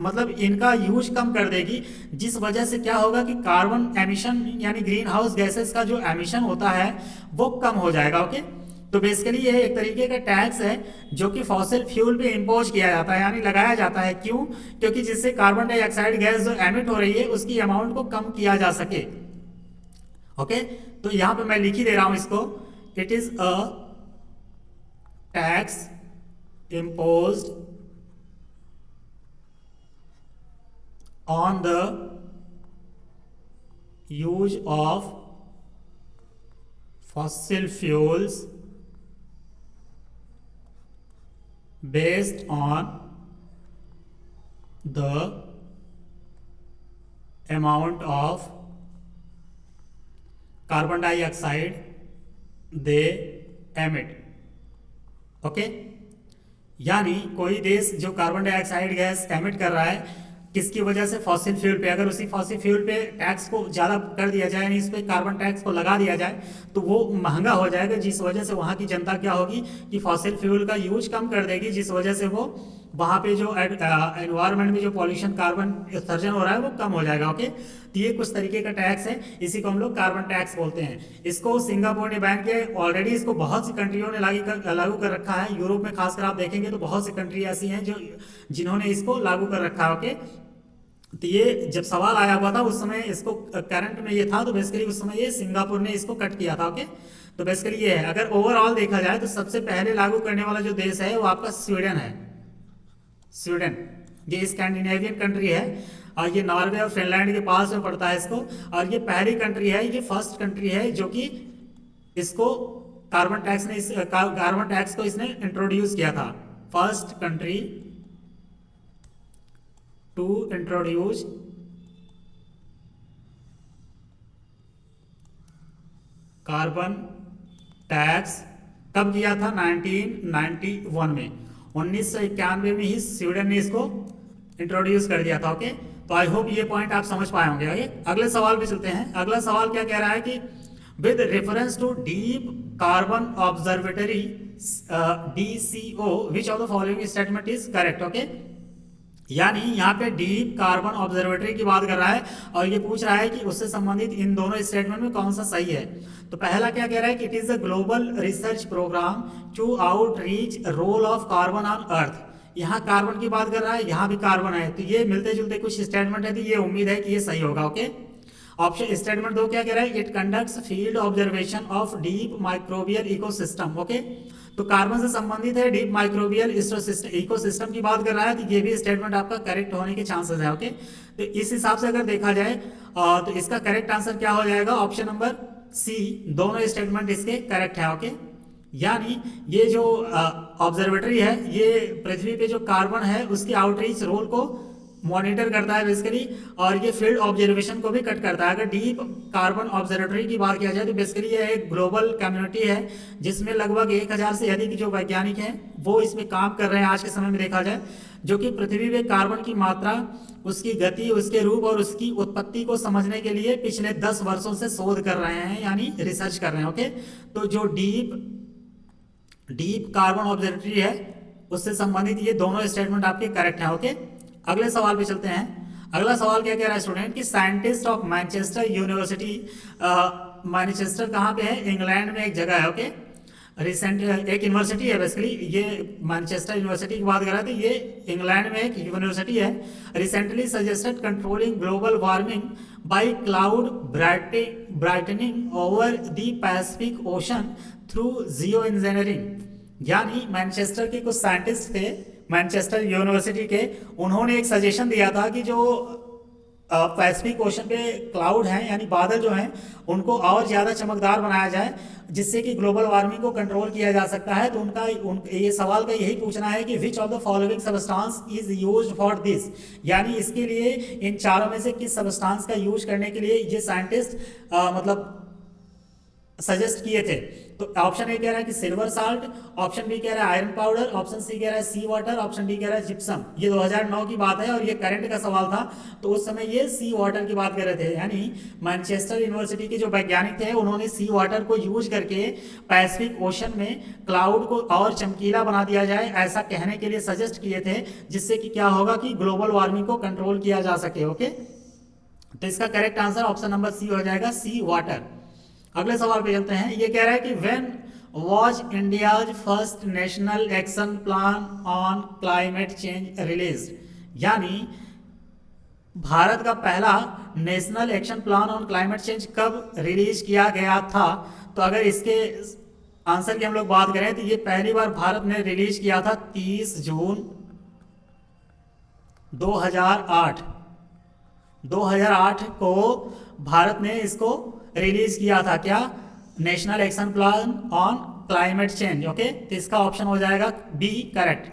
मतलब इनका यूज कम कर देगी, जिस वजह से क्या होगा कि कार्बन एमिशन यानी ग्रीन हाउस गैसेस का जो एमिशन होता है वो कम हो जाएगा। ओके, तो बेसिकली ये एक तरीके का टैक्स है जो कि फॉसिल फ्यूल पे इम्पोज किया जाता है, यानी लगाया जाता है। क्यों? क्योंकि जिससे कार्बन डाइऑक्साइड गैस जो एमिट हो रही है उसकी अमाउंट को कम किया जा सके। ओके, तो यहां पे मैं लिख ही दे रहा हूं इसको, it is a tax imposed on the use of fossil fuels based on the amount of carbon dioxide they emit। Okay, यानी कोई देश जो कार्बन डाइऑक्साइड गैस एमिट कर रहा है किसकी वजह से? फॉसिल फ्यूल पे। अगर उसी फॉसिल फ्यूल पे टैक्स को ज़्यादा कर दिया जाए, यानी इस पे कार्बन टैक्स को लगा दिया जाए तो वो महंगा हो जाएगा, जिस वजह से वहाँ की जनता क्या होगी कि फॉसिल फ्यूल का यूज कम कर देगी, जिस वजह से वो वहाँ पे जो एनवायरनमेंट में जो पॉल्यूशन कार्बन उत्सर्जन हो रहा है वो कम हो जाएगा। ओके, तो ये कुछ तरीके का टैक्स है, इसी को हम लोग कार्बन टैक्स बोलते हैं। इसको सिंगापुर ने बैन किया है, ऑलरेडी इसको बहुत सी कंट्रियों ने लागू कर रखा है। यूरोप में खासकर आप देखेंगे तो बहुत सी कंट्री ऐसी हैं जो जिन्होंने इसको लागू कर रखा है। ओके, तो ये जब सवाल आया हुआ था उस समय इसको करंट में ये था, तो बेसिकली उस समय ये सिंगापुर ने इसको कट किया था। ओके, तो बेसिकली ये है। अगर ओवरऑल देखा जाए तो सबसे पहले लागू करने वाला जो देश है वो आपका स्वीडन है। स्वीडन ये स्कैंडिनेवियन कंट्री है और ये नॉर्वे और फिनलैंड के पास में पड़ता है इसको, और ये पहली कंट्री है, ये फर्स्ट कंट्री है जो कि इसको कार्बन टैक्स को इसने इंट्रोड्यूस किया था। First country to introduce carbon tax कब किया था? 1991 में, 1991 में ही स्वीडन ने इसको इंट्रोड्यूस कर दिया था। ओके, तो आई होप ये पॉइंट आप समझ पाए होंगे। आगे अगले सवाल पे चलते हैं। अगला सवाल क्या कह रहा है कि with reference to deep carbon observatory DCO which of the following statement is correct. Okay, यानी यहाँ पे डीप कार्बन ऑब्जर्वेटरी की बात कर रहा है और ये पूछ रहा है कि उससे संबंधित इन दोनों स्टेटमेंट में कौन सा सही है। तो पहला क्या कह रहा है कि it is a global research programme to outreach role of carbon on earth. यहाँ कार्बन की बात कर रहा है, यहाँ भी कार्बन है, तो ये मिलते जुलते कुछ स्टेटमेंट है, तो ये उम्मीद है कि ये सही होगा। ओके, ऑप्शन स्टेटमेंट 2 क्या कह रहा है, it conducts field observation of deep microbial ecosystem. Okay, तो कार्बन से संबंधित है, डीप माइक्रोबियल इकोसिस्टम की बात कर रहा है, तो ये भी स्टेटमेंट आपका करेक्ट होने के चांसेस है। ओके, तो इस हिसाब से अगर देखा जाए तो इसका करेक्ट आंसर क्या हो जाएगा, ऑप्शन नंबर सी, दोनों स्टेटमेंट इसके करेक्ट है। ओके, यानी ये जो ऑब्जर्वेटरी है ये पृथ्वी पे जो कार्बन है उसकी आउटरीच रोल को मॉनिटर करता है बेसिकली, और ये फील्ड ऑब्जर्वेशन को भी कट करता है। अगर डीप कार्बन ऑब्जर्वेटरी की बात किया जाए तो बेसिकली ये एक ग्लोबल कम्युनिटी है जिसमें लगभग 1000 से अधिक जो वैज्ञानिक हैं वो इसमें काम कर रहे हैं आज के समय में देखा जाए, जो कि पृथ्वी में कार्बन की मात्रा, उसकी गति, उसके रूप और उसकी उत्पत्ति को समझने के लिए पिछले 10 वर्षों से शोध कर रहे हैं, यानी रिसर्च कर रहे हैं। ओके, तो जो डीप कार्बन ऑब्जर्वेटरी है उससे संबंधित ये दोनों स्टेटमेंट आपके करेक्ट हैं। ओके, अगले सवाल पे चलते हैं। अगला सवाल क्या कह रहा है स्टूडेंट कि scientist of Manchester university, Manchester कहाँ पे है, इंग्लैंड में एक जगह है। ओके, रिसेंट एक यूनिवर्सिटी है बेसिकली, ये मैनचेस्टर यूनिवर्सिटी की बात कर रहा है, तो ये इंग्लैंड में एक यूनिवर्सिटी है। Recently suggested controlling global warming by cloud brightening over the Pacific Ocean through geo engineering. यानी मैनचेस्टर के कुछ साइंटिस्ट थे मैनचेस्टर यूनिवर्सिटी के, उन्होंने एक सजेशन दिया था कि जो पैसिफिक ओशन पे क्लाउड हैं यानी बादल जो हैं उनको और ज़्यादा चमकदार बनाया जाए जिससे कि ग्लोबल वार्मिंग को कंट्रोल किया जा सकता है। तो ये सवाल का यही पूछना है कि which of the following substance is used for this, यानी इसके लिए इन चारों में से किस सब्सटेंस का यूज करने के लिए ये साइंटिस्ट मतलब सजेस्ट किए थे। तो ऑप्शन ए कह रहा है कि सिल्वर साल्ट, ऑप्शन बी कह रहा है आयरन पाउडर, ऑप्शन सी कह रहा है सी वाटर, ऑप्शन डी कह रहा है जिप्सम। ये 2009 की बात है और ये करंट का सवाल था, तो उस समय ये सी वाटर की बात कर रहे थे। यानी मैनचेस्टर यूनिवर्सिटी के जो वैज्ञानिक थे उन्होंने सी वाटर को यूज करके पैसिफिक ओशन में क्लाउड को और चमकीला बना दिया जाए ऐसा कहने के लिए सजेस्ट किए थे, जिससे कि क्या होगा कि ग्लोबल वार्मिंग को कंट्रोल किया जा सके। ओके, तो इसका correct answer option number C हो जाएगा, सी वाटर। अगले सवाल पे चलते हैं। ये कह रहा है कि when was India's first national action plan on climate change released, यानी भारत का पहला national action plan on climate change कब रिलीज किया गया था। तो अगर इसके आंसर की हम लोग बात करें तो ये पहली बार भारत ने रिलीज किया था 30 जून 2008। 2008 को भारत ने इसको रिलीज किया था, क्या, national action plan on climate change. Okay, तो इसका ऑप्शन हो जाएगा बी करेक्ट।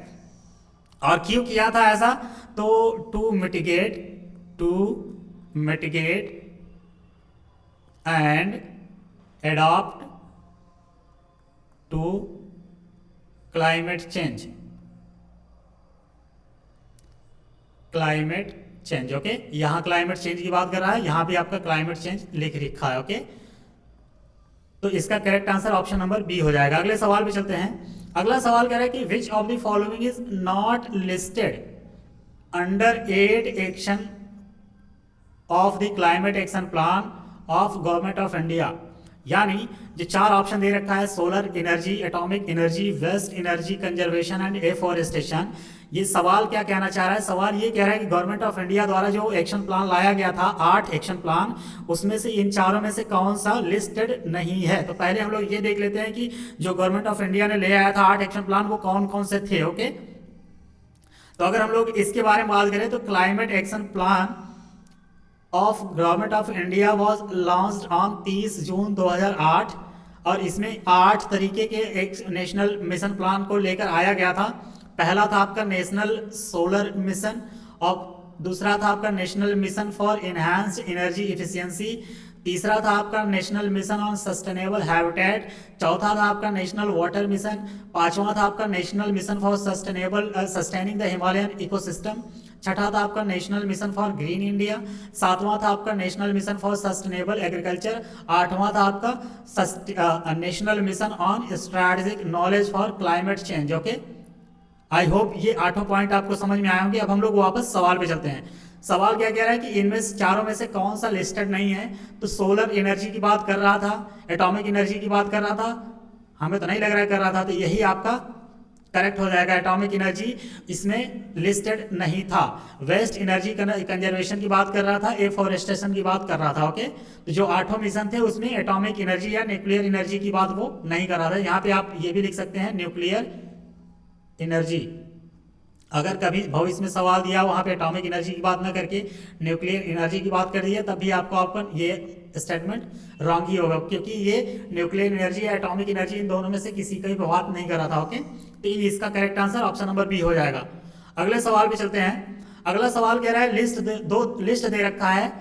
और क्यों किया था ऐसा, तो to mitigate and adopt to climate change. Okay, यहां क्लाइमेट चेंज की बात कर रहा है, यहां भी आपका क्लाइमेट चेंज लिख रखा है। ओके, तो इसका correct answer option number B हो जाएगा। अगले सवाल पे चलते हैं। अगला सवाल कह रहा है कि which of the following is not listed under 8 action of the climate action plan of government of India. यानी जो 4 ऑप्शन दे रखा है, solar energy, atomic energy, waste energy conservation and afforestation, ये सवाल क्या कहना चाह रहा है, सवाल ये कह रहा है कि गवर्नमेंट ऑफ इंडिया द्वारा जो एक्शन प्लान लाया गया था 8 एक्शन प्लान, उसमें से इन चारों में से कौन सा लिस्टेड नहीं है। तो पहले हम लोग ये देख लेते हैं कि जो गवर्नमेंट ऑफ इंडिया ने ले आया था 8 एक्शन प्लान वो कौन कौन से थे। ओके, तो अगर हम लोग इसके बारे में बात करें तो climate action plan of government of India was launched on 30 जून 2008 और इसमें 8 तरीके के एक नेशनल मिशन प्लान को लेकर आया गया था। पहला था आपका नेशनल सोलर मिशन और दूसरा था आपका national Mission for enhanced energy efficiency, तीसरा था आपका national mission on sustainable habitat, चौथा था आपका नेशनल वाटर मिशन, पांचवा था आपका national Mission for sustainable sustaining the Himalayan ecosystem, छठा था आपका national Mission for green India, सातवां था आपका national Mission for sustainable agriculture, आठवां था आपका national mission on strategic knowledge for climate change. Okay, I hope ये आठों पॉइंट आपको समझ में आए होंगे। अब हम लोग वापस सवाल पे चलते हैं। सवाल क्या कह रहा है कि इनमें से चारों में से कौन सा लिस्टेड नहीं है। तो सोलर एनर्जी की बात कर रहा था, एटॉमिक एनर्जी की बात कर रहा था, हमें तो नहीं लग रहा है कर रहा था, तो यही आपका करेक्ट हो जाएगा। एटॉमिक एनर्जी इसमें लिस्टेड नहीं था। वेस्ट एनर्जी कंजर्वेशन की बात कर रहा था, एफॉरेस्टेशन की बात कर रहा था। ओके, तो जो आठों मिशन थे उसमें एटॉमिक एनर्जी या न्यूक्लियर एनर्जी की बात वो नहीं कर रहा था। यहाँ पे आप ये भी लिख सकते हैं न्यूक्लियर एनर्जी। अगर कभी भविष्य में सवाल दिया वहां पे एटॉमिक एनर्जी की बात ना करके न्यूक्लियर एनर्जी की बात कर दी है, तब भी आपको ये स्टेटमेंट रॉन्ग ही होगा, क्योंकि ये न्यूक्लियर एनर्जी या एटॉमिक एनर्जी इन दोनों में से किसी का भी बात नहीं कर रहा था। ओके, तो इसका correct answer option number B हो जाएगा। अगले सवाल पे चलते हैं। अगला सवाल कह रहा है दो लिस्ट दे रखा है,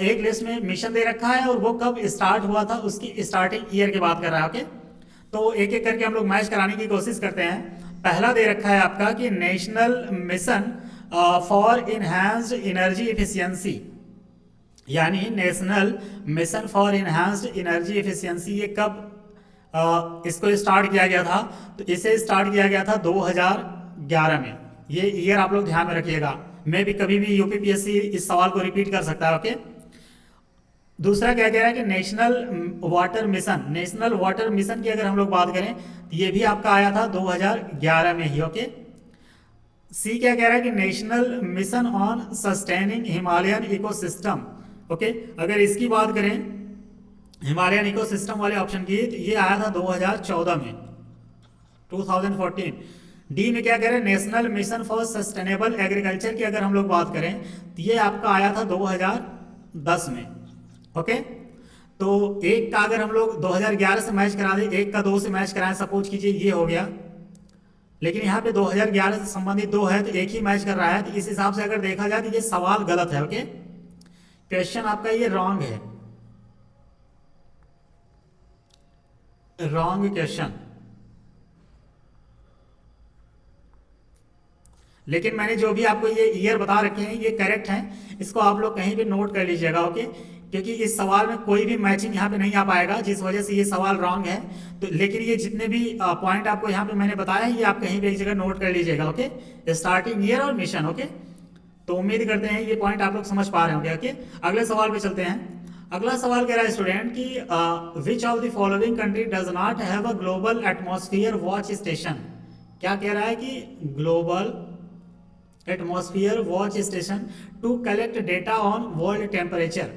एक लिस्ट में मिशन दे रखा है और वो कब स्टार्ट हुआ था उसकी स्टार्टिंग ईयर की बात कर रहा है। ओके, तो एक एक करके हम लोग मैच कराने की कोशिश करते हैं। पहला दे रखा है आपका कि National Mission for Enhanced Energy Efficiency, यानी National Mission for Enhanced Energy Efficiency, ये कब इसको स्टार्ट किया गया था। तो इसे स्टार्ट किया गया था 2011 में। ये ईयर आप लोग ध्यान में रखिएगा, मैं भी कभी भी यूपीपीएससी इस सवाल को रिपीट कर सकता है। ओके, दूसरा क्या कह रहा है कि नेशनल वाटर मिशन की अगर हम लोग बात करें तो ये भी आपका आया था 2011 में ही। ओके, सी क्या कह रहा है कि National mission on sustaining Himalayan ecosystem. Okay, अगर इसकी बात करें हिमालयन इकोसिस्टम वाले ऑप्शन की, तो ये आया था 2014 में, 2014। डी में क्या कह रहे हैं national Mission for sustainable agriculture की अगर हम लोग बात करें तो ये आपका आया था 2010 में। ओके, तो एक का अगर हम लोग 2011 से मैच करा दें, एक का 2 से मैच कराएं, सपोज कीजिए ये हो गया, लेकिन यहाँ पे 2011 से संबंधित 2 है तो एक ही मैच कर रहा है, तो इस हिसाब से अगर देखा जाए तो ये सवाल गलत है। ओके, क्वेश्चन आपका ये रॉन्ग है, रॉन्ग क्वेश्चन। लेकिन मैंने जो भी आपको ये ईयर बता रखे हैं ये करेक्ट हैं, इसको आप लोग कहीं भी नोट कर लीजिएगा। ओके, क्योंकि इस सवाल में कोई भी मैचिंग यहाँ पे नहीं आ पाएगा, जिस वजह से ये सवाल रॉन्ग है। तो लेकिन ये जितने भी पॉइंट आपको यहाँ पे मैंने बताया है ये आप कहीं भी एक जगह नोट कर लीजिएगा। ओके, स्टार्टिंग ईयर और मिशन। ओके, तो उम्मीद करते हैं ये पॉइंट आप लोग समझ पा रहे होंगे। ओके, अगले सवाल पे चलते हैं। अगला सवाल कह रहा है स्टूडेंट कि which of the following country does not have a global atmosphere watch station. क्या कह रहा है कि global atmosphere watch station to collect data on world temperature,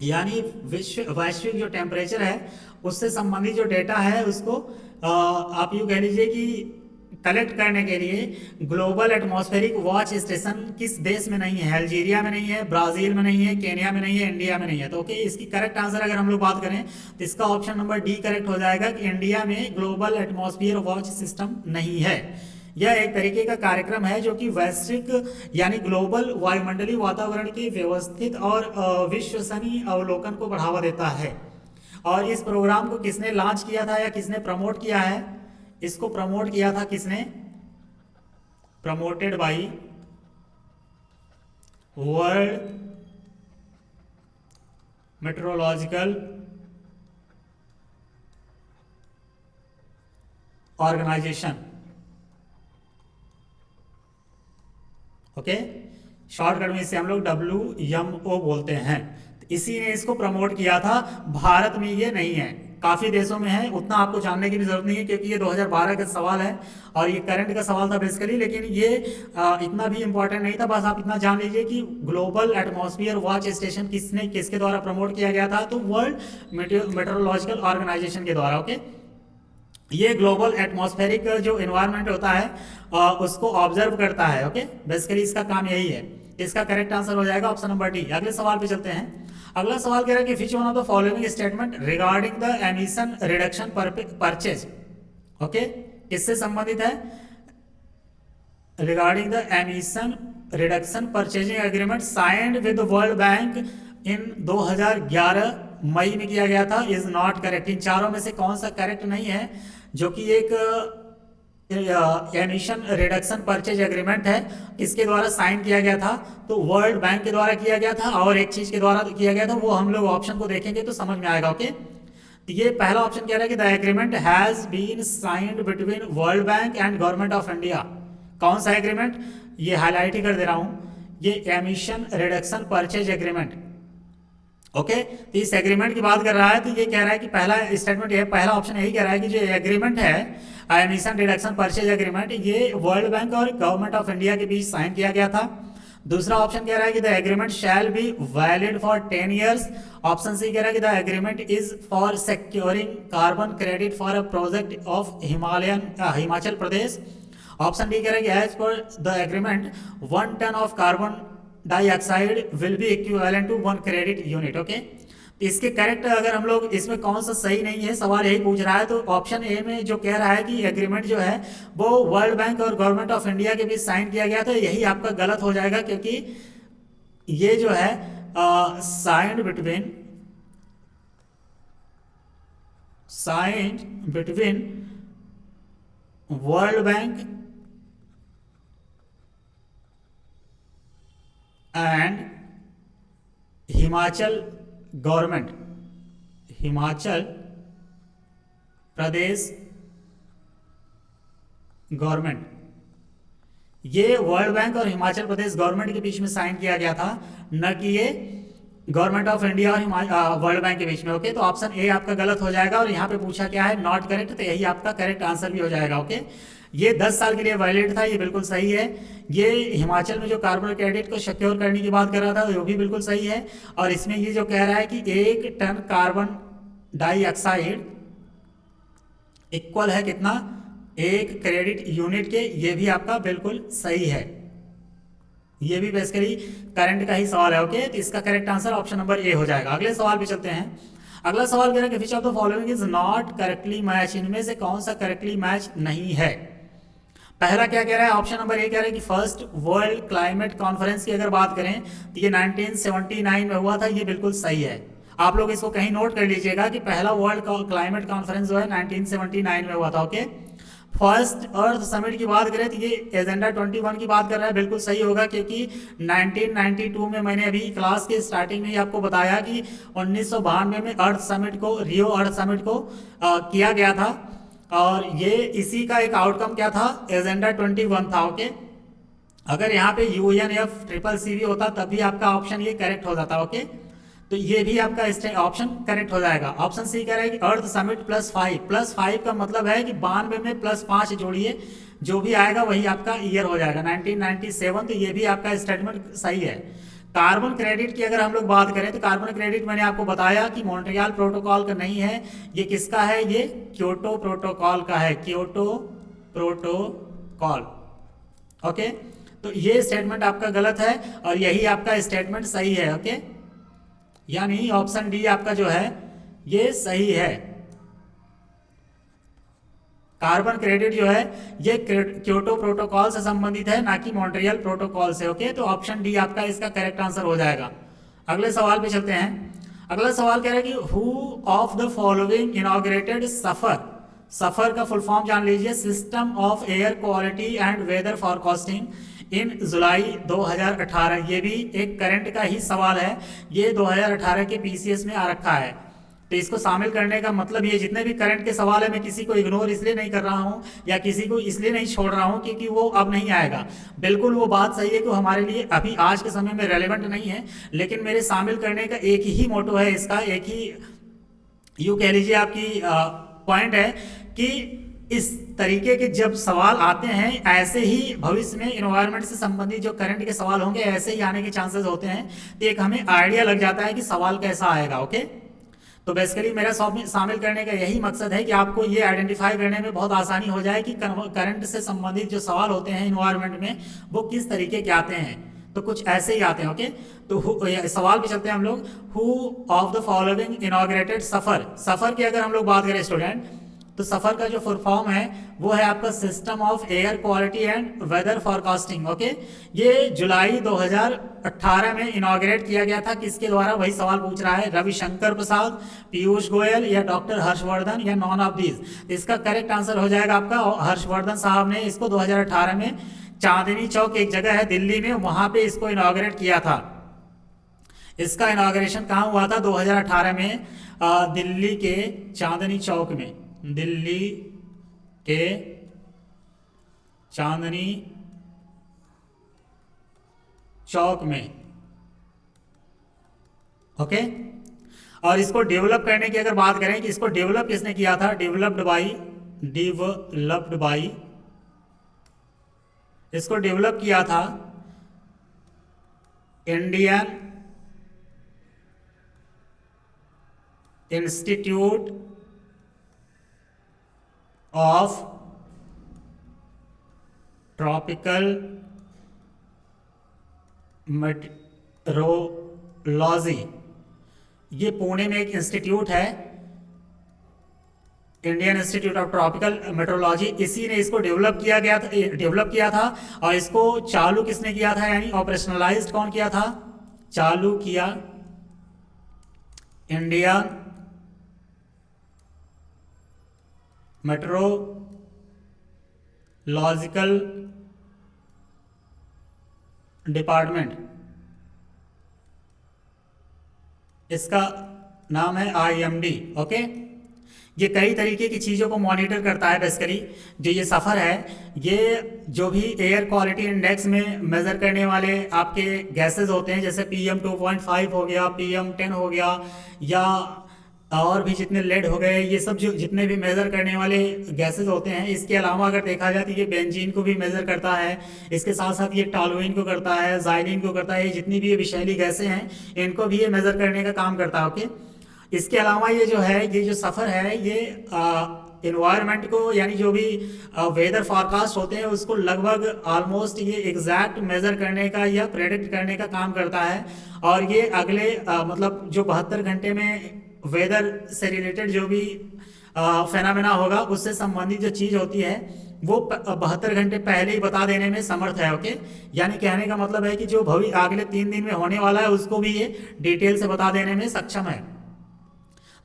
यानी वैश्विक जो टेम्परेचर है उससे संबंधित जो डेटा है उसको आप यूँ कह लीजिए कि कलेक्ट करने के लिए ग्लोबल एटमॉस्फेरिक वॉच स्टेशन किस देश में नहीं है। अल्जीरिया में नहीं है, ब्राजील में नहीं है, केन्या में नहीं है, इंडिया में नहीं है। तो ओके, इसकी करेक्ट आंसर अगर हम लोग बात करें तो इसका ऑप्शन नंबर डी करेक्ट हो जाएगा कि इंडिया में ग्लोबल एटमॉस्फेयर वॉच सिस्टम नहीं है। यह एक तरीके का कार्यक्रम है जो कि वैश्विक यानी ग्लोबल वायुमंडलीय वातावरण के व्यवस्थित और विश्वसनीय अवलोकन को बढ़ावा देता है। और इस प्रोग्राम को किसने लॉन्च किया था या किसने प्रमोट किया है, इसको प्रमोट किया था किसने, promoted by World Meteorological Organization. ओके, शॉर्टकट में इसे हम लोग WMO बोलते हैं। तो इसी ने इसको प्रमोट किया था। भारत में ये नहीं है, काफी देशों में है, उतना आपको जानने की भी जरूरत नहीं है क्योंकि ये 2012 का सवाल है और ये करंट का सवाल था बेसिकली। लेकिन ये इतना भी इंपॉर्टेंट नहीं था, बस आप इतना जान लीजिए कि ग्लोबल एटमॉस्फेयर वॉच स्टेशन किसके द्वारा प्रमोट किया गया था, तो वर्ल्ड मेट्रोलॉजिकल ऑर्गेनाइजेशन के द्वारा। ओके, ये ग्लोबल एटमॉस्फेरिक जो एनवायरनमेंट होता है उसको ऑब्जर्व करता है। ओके, बेसिकली इसका काम यही है। इसका करेक्ट आंसर हो जाएगा ऑप्शन नंबर डी। अगले सवाल पे चलते हैं। अगला सवाल कह रहा है कि which one of the following statement regarding the emission reduction purchase. Okay, किससे संबंधित है, regarding the emission reduction purchasing agreement signed with World Bank in 2011 मई में किया गया था इज नॉट करेक्ट। इन चारों में से कौन सा करेक्ट नहीं है? जो कि एक एमिशन रिडक्शन परचेज एग्रीमेंट है, किसके द्वारा साइन किया गया था? तो वर्ल्ड बैंक के द्वारा किया गया था, और एक चीज के द्वारा किया गया था, वो हम लोग ऑप्शन को देखेंगे तो समझ में आएगा। ओके, तो ये पहला ऑप्शन कह रहा है कि the agreement has been signed between World Bank and government of India. कौन सा एग्रीमेंट? ये हाईलाइट ही कर दे रहा हूं, ये emission reduction purchase agreement. Okay, तो इस एग्रीमेंट की बात कर रहा है, तो ये कह रहा है कि पहला स्टेटमेंट, ये पहला ऑप्शन यही कह रहा है कि जो एग्रीमेंट है एमिशन रिडक्शन परचेज एग्रीमेंट, ये वर्ल्ड बैंक और गवर्नमेंट ऑफ इंडिया के बीच साइन किया गया था। दूसरा ऑप्शन कह रहा है कि the agreement shall be valid for 10 years. Option C कह रहा है कि the agreement is for securing carbon credit for a project of Himachal Pradesh. Option D कह रहा है कि as per the agreement 1 tonne of carbon dioxide will be equivalent to 1 credit unit. Okay, इसके करेक्ट अगर हम लोग इसमें कौन सा सही नहीं है, सवाल यही पूछ रहा है, तो ऑप्शन ए में जो कह रहा है कि एग्रीमेंट जो है वो वर्ल्ड बैंक और गवर्नमेंट ऑफ इंडिया के बीच साइन किया गया था, यही आपका गलत हो जाएगा, क्योंकि ये जो है signed between World Bank and Himachal government, Himachal Pradesh government, ये वर्ल्ड बैंक और हिमाचल प्रदेश गवर्नमेंट के बीच में साइन किया गया था, न कि ये गवर्नमेंट ऑफ इंडिया और वर्ल्ड बैंक के बीच में। ओके, तो ऑप्शन ए आपका गलत हो जाएगा, और यहाँ पे पूछा क्या है? नॉट करेक्ट, तो यही आपका करेक्ट आंसर भी हो जाएगा। ओके, ये 10 साल के लिए वैलिड था, ये बिल्कुल सही है। ये हिमाचल में जो कार्बन क्रेडिट को सिक्योर करने की बात कर रहा था, वो भी बिल्कुल सही है। और इसमें ये जो कह रहा है कि 1 टन कार्बन डाइऑक्साइड इक्वल है कितना? 1 क्रेडिट यूनिट के, ये भी आपका बिल्कुल सही है। ये भी बेसिकली करंट का ही सवाल है। ओके, तो इसका correct answer option number A हो जाएगा। अगले सवाल पे चलते हैं। अगला सवाल कह रहा है कि which of the following is not correctly match. इनमें से कौन सा करेक्टली मैच नहीं है? पहला क्या कह रहा है? ऑप्शन नंबर ए कह रहा है कि फर्स्ट वर्ल्ड क्लाइमेट कॉन्फ्रेंस की अगर बात करें तो ये 1979 में हुआ था, ये बिल्कुल सही है। आप लोग इसको कहीं नोट कर लीजिएगा कि पहला वर्ल्ड क्लाइमेट कॉन्फ्रेंस जो है 1979 में हुआ था। ओके, फर्स्ट अर्थ समिट की बात करें तो ये एजेंडा 21 की बात कर रहा है, बिल्कुल सही होगा, क्योंकि 1992 में मैंने अभी क्लास के स्टार्टिंग में ही आपको बताया कि 1992 में अर्थ समिट को, रियो अर्थ समिट को किया गया था, और ये इसी का एक आउटकम क्या था? एजेंडा 21 था। ओके, अगर यहाँ पे UNFCCC भी होता तब भी आपका ऑप्शन ये करेक्ट हो जाता। ओके, तो ये भी आपका ऑप्शन करेक्ट हो जाएगा। ऑप्शन सी कह रहा है कि अर्थ समिट +5 का मतलब है कि 92 में +5 जोड़िए, जो भी आएगा वही आपका ईयर हो जाएगा 1997, तो ये भी आपका स्टेटमेंट सही है। कार्बन क्रेडिट की अगर हम लोग बात करें तो कार्बन क्रेडिट मैंने आपको बताया कि मॉन्ट्रियल प्रोटोकॉल का नहीं है, ये किसका है? ये क्योटो प्रोटोकॉल का है, क्योटो प्रोटोकॉल। ओके, तो ये स्टेटमेंट आपका गलत है और यही आपका स्टेटमेंट सही है। ओके, यानी ऑप्शन डी आपका जो है ये सही है। कार्बन क्रेडिट जो है ये क्योटो प्रोटोकॉल से संबंधित है, ना कि मॉन्ट्रियल प्रोटोकॉल से। ओके, तो ऑप्शन डी आपका इसका करेक्ट आंसर हो जाएगा। अगले सवाल पे चलते हैं। अगला सवाल कह रहा है कि who of the following inaugurated SAFAR का फुल फॉर्म जान लीजिए, system of air quality and weather forecasting in जुलाई 2018। ये भी एक करंट का ही सवाल है, ये 2018 के PCS में आ रखा है, तो इसको शामिल करने का मतलब ये जितने भी करंट के सवाल है मैं किसी को इग्नोर इसलिए नहीं कर रहा हूँ या किसी को इसलिए नहीं छोड़ रहा हूँ क्योंकि वो अब नहीं आएगा। बिल्कुल वो बात सही है कि हमारे लिए अभी आज के समय में रेलेवेंट नहीं है, लेकिन मेरे शामिल करने का एक ही मोटो है, इसका एक ही यूँ कह लीजिए आपकी पॉइंट है कि इस तरीके के जब सवाल आते हैं ऐसे ही भविष्य में इन्वायरमेंट से संबंधित जो करंट के सवाल होंगे ऐसे ही आने के चांसेस होते हैं, तो एक हमें आइडिया लग जाता है कि सवाल कैसा आएगा। ओके, तो बेसिकली मेरा शामिल करने का यही मकसद है कि आपको ये आइडेंटिफाई करने में बहुत आसानी हो जाए कि करंट से संबंधित जो सवाल होते हैं इन्वायरमेंट में वो किस तरीके के आते हैं, तो कुछ ऐसे ही आते हैं। ओके, तो सवाल पे चलते हैं हम लोग। Who of the following inaugurated SAFAR की अगर हम लोग बात करें स्टूडेंट, तो सफर का जो फुल फॉर्म है वो है आपका system of air quality and weather forecasting. Okay, ये जुलाई 2018 में इनॉग्रेट किया गया था। किसके द्वारा, वही सवाल पूछ रहा है, रविशंकर प्रसाद, पीयूष गोयल या डॉक्टर हर्षवर्धन या नॉन ऑफ दीज। इसका करेक्ट आंसर हो जाएगा आपका हर्षवर्धन साहब ने इसको 2018 में चांदनी चौक एक जगह है दिल्ली में, वहां पे इसको इनॉग्रेट किया था। इसका इनॉग्रेशन कहाँ हुआ था 2018 में, दिल्ली के चांदनी चौक में, दिल्ली के चांदनी चौक में। ओके, और इसको डेवलप करने की अगर बात करें कि इसको डेवलप किसने किया था, डेवलप्ड बाई, इसको डेवलप किया था Indian institute of tropical metrology. ये पुणे में एक इंस्टीट्यूट है, Indian institute of tropical metrology. इसी ने इसको डेवलप किया था। और इसको चालू किसने किया था, यानी ऑपरेशनलाइज्ड कौन किया था, चालू किया इंडियन मेट्रोलॉजिकल डिपार्टमेंट। इसका नाम है IMD। ओके, ये कई तरीके की चीज़ों को मॉनिटर करता है। बेसिकली जो ये सफ़र है, ये जो भी एयर क्वालिटी इंडेक्स में मेज़र करने वाले आपके गैसेस होते हैं, जैसे PM 2.5 हो गया, PM 10 हो गया, या और भी जितने लेड हो गए, ये सब जो जितने भी मेज़र करने वाले गैसेस होते हैं। इसके अलावा अगर देखा जाए तो ये बेंजीन को भी मेज़र करता है, इसके साथ साथ ये टॉलुइन को करता है, जाइलिन को करता है। ये जितनी भी ये विषैली गैसें हैं इनको भी ये मेज़र करने का काम करता है। ओके, इसके अलावा ये जो है, ये जो सफ़र है, ये इन्वायरमेंट को, यानी जो भी वेदर फॉरकास्ट होते हैं उसको लगभग ऑलमोस्ट ये एग्जैक्ट मेज़र करने का या प्रेडिक्ट करने का काम करता है। और ये अगले मतलब जो 72 घंटे में वेदर से रिलेटेड जो भी फेनामेना होगा, उससे संबंधित जो चीज़ होती है वो 72 घंटे पहले ही बता देने में समर्थ है। ओके, यानी कहने का मतलब है कि जो भविष्य अगले 3 दिन में होने वाला है उसको भी ये डिटेल से बता देने में सक्षम है।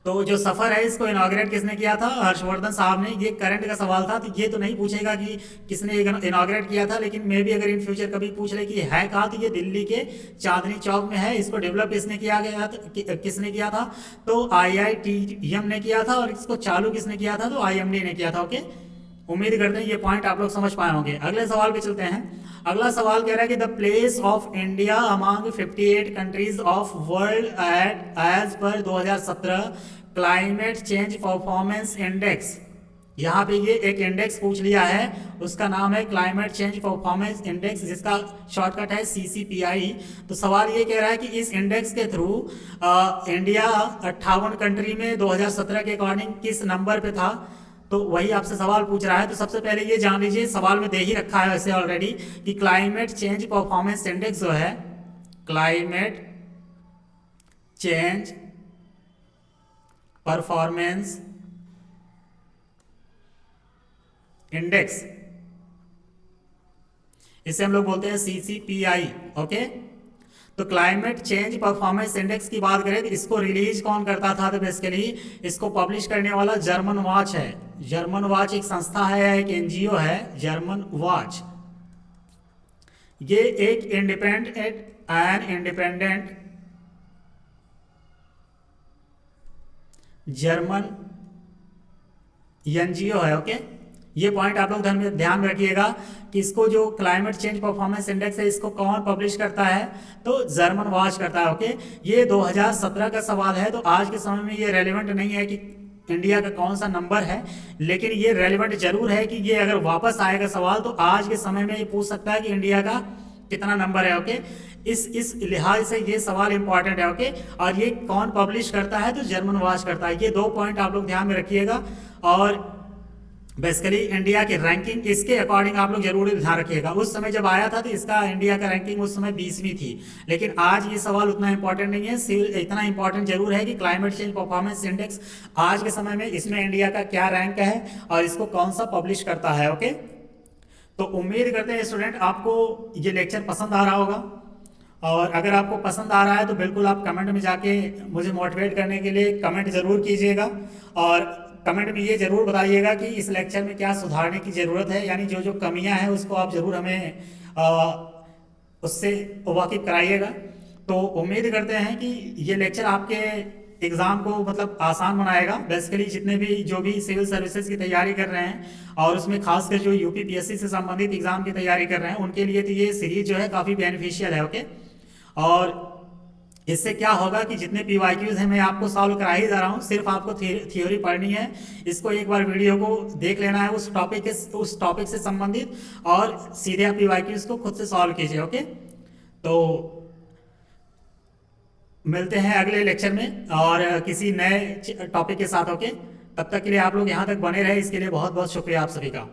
तो जो सफ़र है इसको इनॉग्रेट किसने किया था, हर्षवर्धन साहब ने। ये करंट का सवाल था, तो ये तो नहीं पूछेगा कि किसने इनॉग्रेट किया था, लेकिन मे भी अगर इन फ्यूचर कभी पूछ रहे कि है कहाँ, तो ये दिल्ली के चांदनी चौक में है। इसको डेवलप किसने किया था, तो IITM ने किया था। और इसको चालू किसने किया था, तो IMD ने किया था। ओके, उम्मीद करते हैं ये पॉइंट आप लोग समझ पाए होंगे। अगले सवाल पे चलते हैं। अगला सवाल कह रहा है कि the place of India among 58 countries of world as per 2017 climate change performance index. यहाँ पे ये एक इंडेक्स पूछ लिया है, उसका नाम है क्लाइमेट चेंज परफॉर्मेंस इंडेक्स, जिसका शॉर्टकट है CCPI। तो सवाल ये कह रहा है कि इस इंडेक्स के थ्रू इंडिया 58 कंट्री में 2017 के अकॉर्डिंग किस नंबर पे था। तो वही आपसे सवाल पूछ रहा है। तो सबसे पहले ये जान लीजिए, सवाल में दे ही रखा है वैसे ऑलरेडी, कि क्लाइमेट चेंज परफॉर्मेंस इंडेक्स जो है, क्लाइमेट चेंज परफॉर्मेंस इंडेक्स, इसे हम लोग बोलते हैं CCPI। ओके, तो क्लाइमेट चेंज परफॉर्मेंस इंडेक्स की बात करें तो इसको रिलीज कौन करता था, तो बेसिकली इसको पब्लिश करने वाला जर्मन वॉच है। जर्मन वॉच एक संस्था है, एक NGO है, जर्मन वॉच। ये एक इंडिपेंडेंट जर्मन NGO है। ओके, ये पॉइंट आप लोग ध्यान में रखिएगा कि इसको जो क्लाइमेट चेंज परफॉर्मेंस इंडेक्स है इसको कौन पब्लिश करता है, तो जर्मन वॉच करता है। ओके, ये 2017 का सवाल है, तो आज के समय में ये रेलिवेंट नहीं है कि इंडिया का कौन सा नंबर है, लेकिन ये रेलिवेंट जरूर है कि ये अगर वापस आएगा सवाल तो आज के समय में ये पूछ सकता है कि इंडिया का कितना नंबर है। ओके, इस लिहाज से ये सवाल इंपॉर्टेंट है। ओके, और ये कौन पब्लिश करता है, तो जर्मन वॉच करता है। ये 2 पॉइंट आप लोग ध्यान में रखिएगा। और बेसिकली इंडिया की रैंकिंग इसके अकॉर्डिंग आप लोग जरूर ध्यान रखिएगा। उस समय जब आया था तो इसका इंडिया का रैंकिंग उस समय 20वीं थी, लेकिन आज ये सवाल उतना इंपॉर्टेंट नहीं है। सिर्फ इतना इंपॉर्टेंट जरूर है कि क्लाइमेट चेंज परफॉर्मेंस इंडेक्स आज के समय में इसमें इंडिया का क्या रैंक है और इसको कौन सा पब्लिश करता है। ओके, तो उम्मीद करते हैं स्टूडेंट आपको ये लेक्चर पसंद आ रहा होगा, और अगर आपको पसंद आ रहा है तो बिल्कुल आप कमेंट में जाके मुझे मोटिवेट करने के लिए कमेंट ज़रूर कीजिएगा, और कमेंट में ये ज़रूर बताइएगा कि इस लेक्चर में क्या सुधारने की ज़रूरत है, यानी जो जो कमियां हैं उसको आप ज़रूर हमें उससे वाकिफ कराइएगा। तो उम्मीद करते हैं कि ये लेक्चर आपके एग्ज़ाम को मतलब आसान बनाएगा। बेसिकली जितने भी जो भी सिविल सर्विसेज की तैयारी कर रहे हैं और उसमें खासकर जो यूपी पीएससी से संबंधित एग्ज़ाम की तैयारी कर रहे हैं उनके लिए तो ये सीरीज जो है काफ़ी बेनिफिशियल है। ओके, और इससे क्या होगा कि जितने पीवाईक्यूज हैं मैं आपको सॉल्व करा ही जा रहा हूँ, सिर्फ आपको थियोरी पढ़नी है। इसको एक बार वीडियो को देख लेना है उस टॉपिक से संबंधित, और सीधे आप पीवाईक्यूज को खुद से सॉल्व कीजिए। ओके, तो मिलते हैं अगले लेक्चर में और किसी नए टॉपिक के साथ। ओके, तब तक के लिए आप लोग यहाँ तक बने रहे, इसके लिए बहुत बहुत शुक्रिया आप सभी का।